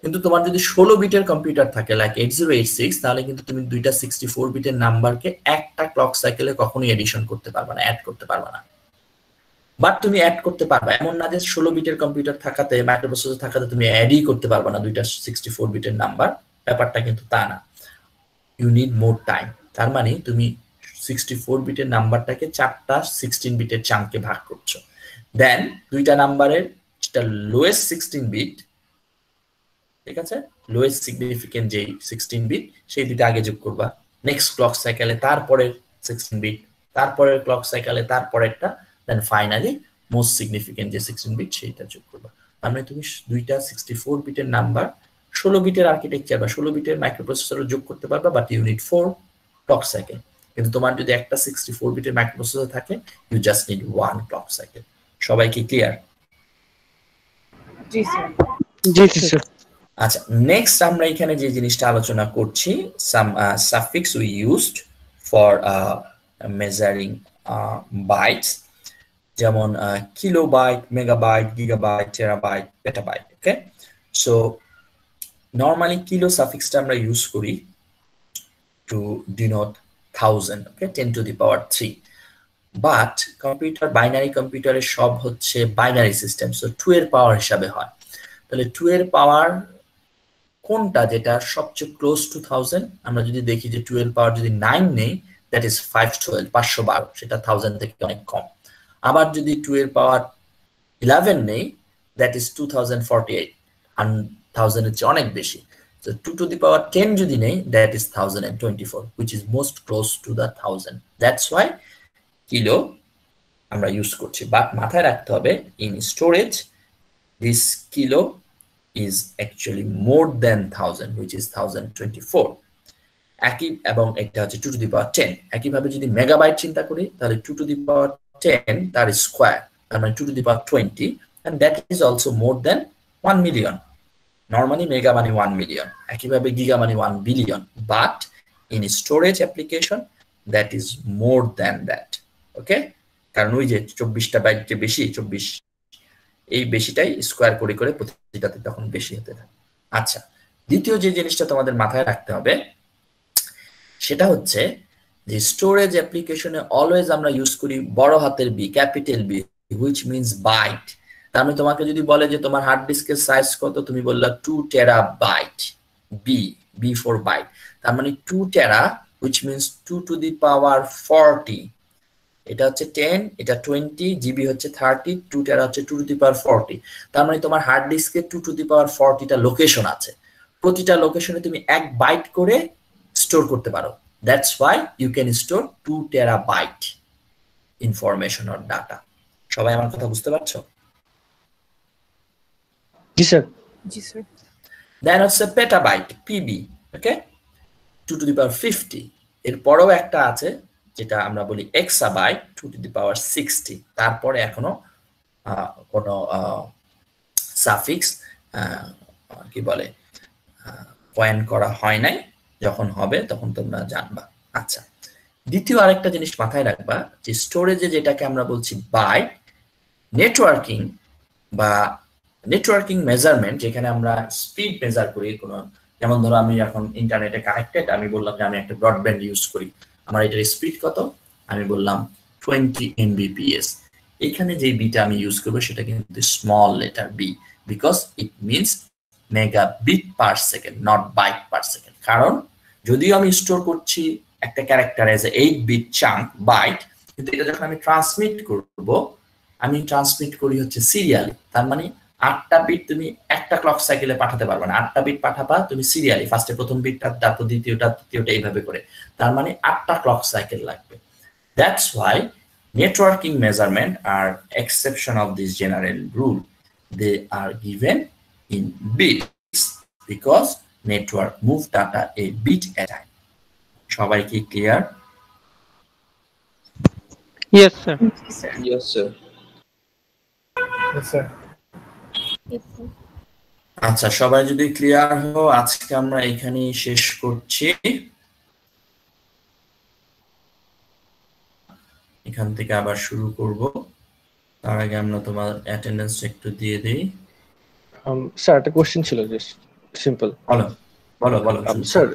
কিন্তু তোমার যদি 16-বিটের কম্পিউটার থাকে লাইক 8086, তাহলে কিন্তু তুমি দুইটা 64-বিটের নাম্বারকে একটা ক্লক সাইকেলে কখনোই এডিশন করতে পারবা না, অ্যাড করতে পারবা না। বাট তুমি অ্যাড করতে পারবা, এমন না যে 16-বিটের কম্পিউটার থাকাতে, মাইক্রোপ্রসেসর থাকাতে তুমি অ্যাডই করতে পারবা না দুইটা 64-বিটের নাম্বার, ব্যাপারটা কিন্তু তা না। You need more time. তার মানে তুমি 64-বিটের নাম্বারটাকে 4টা 16-বিটের চাঙ্কে ভাগ করছো, দেন দুইটা নাম্বারের সেটা লোয়েস্ট 16 বিট, ঠিক আছে, লোয়েস্ট সিগনিফিকেন্ট যে 16 বিট সেই দুটো আগে যোগ করবা, নেক্সট ক্লক সাইকেলে তারপরের 16 বিট, তারপরের ক্লক সাইকেলে তারপরেরটা, দেন ফাইনালি মোস্ট সিগনিফিকেন্ট যে 16 বিট সেইটা যোগ করবা। তার মানে তুমি দুইটা 64 বিটের নাম্বার 16 বিটের আর্কিটেকচার বা 16 বিটের মাইক্রোপ্রসেসর যোগ করতে পারবা, but you need 4 clock cycle. কিন্তু তোমার যদি একটা 64 বিটের মাইক্রোপ্রসেসর থাকে, you just need 1 clock cycle. সবাই কি ক্লিয়ার? জি স্যার। জি স্যার। আচ্ছা, নেক্সট আমরা এখানে যে জিনিসটা আলোচনা করছি, some suffix we used for measuring bytes, যেমন kilobyte, megabyte, gigabyte, terabyte, petabyte. Okay, so normally kilo সাফিক্সটা আমরা ইউজ করি to denote 1000, okay, 10 to the power 3, but computer, binary কম্পিউটারের সব হচ্ছে বাইনারি সিস্টেম, সো 2 এর পাওয়ার হিসাবে হয়। তাহলে 2 এর পাওয়ার কোনটা যেটা সবচেয়ে ক্লোজ টু 1000? আমরা যদি দেখি যে 2 এর পাওয়ার যদি 9 নেই, দ্যাট ইজ 512, 512, সেটা 1000 থেকে অনেক কম। আবার যদি 2 এর পাওয়ার 11 নেই, দ্যাট ইজ 2048, 1000 এর চেয়ে অনেক বেশি। So 2 to the power 10 যদি নেই, that is 1024, which is most close to the 1000. That's why kilo আমরা ইউজ করছি। বাট মাথায় রাখতে হবে, in storage this kilo is actually more than 1000, which is 1024. একই, এবং এটা হচ্ছে 2 to the power 10। একইভাবে যদি মেগাবাইট চিন্তা করি, তাহলে 2 to the power 10 তার স্কোয়ার, তার মানে 2 to the power 20, and that is also more than 1 million. Normally mega মানে 1 million, একইভাবে গিগা মানে 1 billion, but in storage application that is more than that. ওকে, কারণ ওই যে 24টা বাইট যে বেশি, 24 এই বেশিটাই স্কোয়ার করে করে প্রতিটাতে তখন বেশি হতে থাকে। আচ্ছা, দ্বিতীয় যে জিনিসটা তোমাদের মাথায় রাখতে হবে সেটা হচ্ছে যে স্টোরেজ অ্যাপ্লিকেশনে অলওয়েজ আমরা ইউজ করি বড় হাতের B, capital B, which means byte. তার মানে তোমাকে যদি বলে যে তোমার হার্ড ডিস্কের সাইজ কত, তুমি বললা 2 টেরাবাইট, বি ফর বাইট, তার মানে 2 টেরা, which means 2 to the power 40। এটা হচ্ছে 10, এটা 20, জিবি হচ্ছে 30, 2 টেরা হচ্ছে 2 to the power 40। তার মানে তোমার হার্ড ডিস্কে 2 to the power 40টা লোকেশন আছে, প্রতিটা লোকেশনে তুমি 1 বাইট করে স্টোর করতে পারো। That's why you can store 2 terabyte information or data. সবাই আমার কথা বুঝতে পারছো? জি স্যার। জি স্যার। দেন হচ্ছে petabyte, PB, okay, 2 to the power 50। এরপরেও একটা আছে যেটা আমরা বলি এক্সাবাইট, 2 to the power 60। তারপরে এখনো কোনো সাফিক্স কি বলে পয়েন্ট করা হয় নাই, যখন হবে তখন তোমরা জানবা। আচ্ছা, দ্বিতীয় আরেকটা জিনিস মাথায় রাখবা যে স্টোরেজে যেটাকে আমরা বলছি বাইট, নেটওয়ার্কিং বা নেটওয়ার্কিং মেজারমেন্ট, যেখানে আমরা স্পিড মেজার করি কোনো, যেমন ধরো আমি এখন ইন্টারনেটে কানেক্টেড, আমি বললাম যে আমি একটা ব্রডব্যান্ড ইউজ করি, আমার এটার স্পিড কত, আমি বললাম 20 Mbps। এখানে যে বিটা আমি ইউজ করবো সেটা কিন্তু small letter B, because it means megabit per second, not byte per second. কারণ যদিও আমি স্টোর করছি একটা character as a 8 bit chunk byte, কিন্তু এটা যখন আমি ট্রান্সমিট করব, আমি ট্রান্সমিট করি হচ্ছে সিরিয়ালি। তার মানে 8টা বিট তুমি একটা ক্লক সাইকেলে পাঠাতে পারবে না, 8টা বিট পাঠাবা তুমি সিরিয়ালি, ফার্স্টে প্রথম বিটটা, তারপর দ্বিতীয়টা, তৃতীয়টা, এইভাবে করে। তার মানে 8টা ক্লক সাইকেল লাগবে। That's why networking measurement are exception of this general rule, they are given in bits because network move data a bit at time. সবাই কি clear? Yes sir. Yes sir. Sir. আচ্ছা, সবাই যদি ক্লিয়ার হো, আজকে আমরা এখানেই শেষ করছি। এখান থেকে আবার শুরু করব, তার আগে আমরা তোমার অ্যাটেন্ডেন্স একটু দিয়ে দেই। স্যার একটা কোশ্চেন ছিল, জাস্ট সিম্পল। বলো বলো বলো স্যার,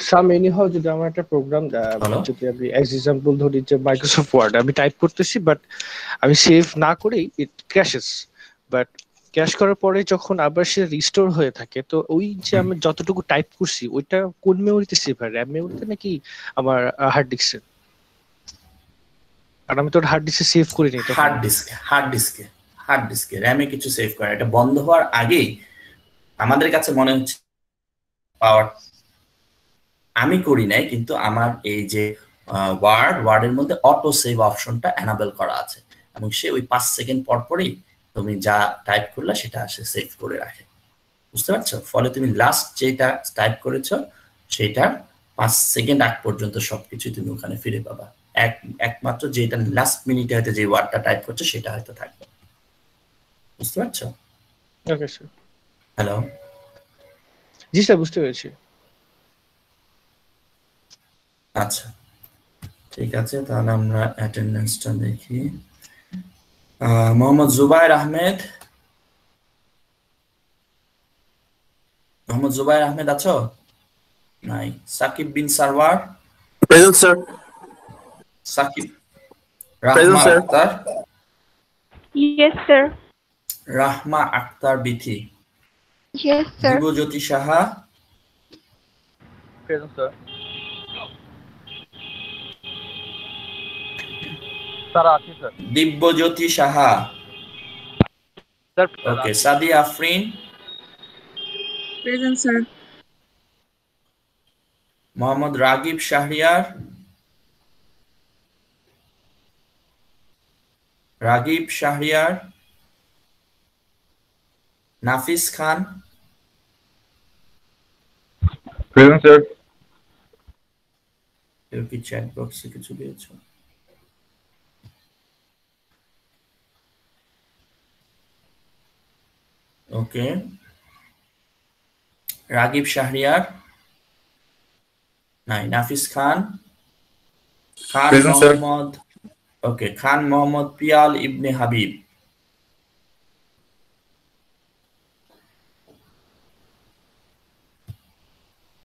সাম এনিহাউ যদি আমার একটা প্রোগ্রাম, যদি আমি এক্স এক্সাম্পল ধরি যে মাইক্রোসফট ওয়ার্ড আমি টাইপ করতেছি, বাট আমি সেভ না করেই ইট ক্র্যাশেস, বাট ক্যাশ করার পরে যখন আবার সে রিস্টোর হয়ে থাকে, তো ওই যে আমি যতটুকু টাইপ করছি ওইটা কোন মেমোরিতে সেভ হয়, র্যাম মেমোরিতে নাকি আমার হার্ড ডিস্কে? আর আমি তো হার্ড ডিস্কে সেভ করি নি, তো হার্ড ডিস্কে হার্ড ডিস্কে র্যামে কিছু সেভ করে, এটা বন্ধ হওয়ার আগেই আমাদের কাছে মনে হচ্ছে পাওয়ার, আমি করি নাই কিন্তু আমার এই যে ওয়ার্ডের মধ্যে অটো সেভ অপশনটা এনাবেল করা আছে এবং সে ওই 5 সেকেন্ড পর পরই তুমি যা টাইপ করলে সেটা সে সেভ করে রাখে, বুঝতে পারছো? ফলে তুমি লাস্ট যেটা টাইপ করেছো সেটা 5 সেকেন্ড আগ পর্যন্ত সবকিছু তুমি ওখানে ফিরে পাবা। একমাত্র যেটা লাস্ট মিনিটে হয়তো যে ওয়ার্ডটা টাইপ করছো সেটা হয়তো থাকবে, বুঝতে পারছো? Okay sir. হ্যালো, জি স্যার, বুঝতে পেরেছি। আচ্ছা ঠিক আছে, তাহলে আমরা অ্যাটেন্ডেন্সটা দেখি। মোহাম্মদ জুবাইর আহমেদ, মোহাম্মদ জুবাইর আহমেদ আছো? নাই। Sakib bin Sarwar? Present sir. Sakib. Rahma Akter? Yes sir. Rahma Akter Bithi? Yes sir. Dibyajyoti Saha? Present sir. Sir আছি sir. Dibyajyoti Saha? Sir okay. Sadia Afrin? Present sir. Mohammad Ragib Shahriar? Ragib Shahriar? Nafis Khan? Present sir. কেউ কি চ্যাট বক্সে কিছু দিয়েছো? ওকে। রাগিব শাহরিয়ার নাই। নাফিস খান? খান মোহাম্মদ, ওকে, খান মোহাম্মদ পিয়াল ইবনে হাবিব?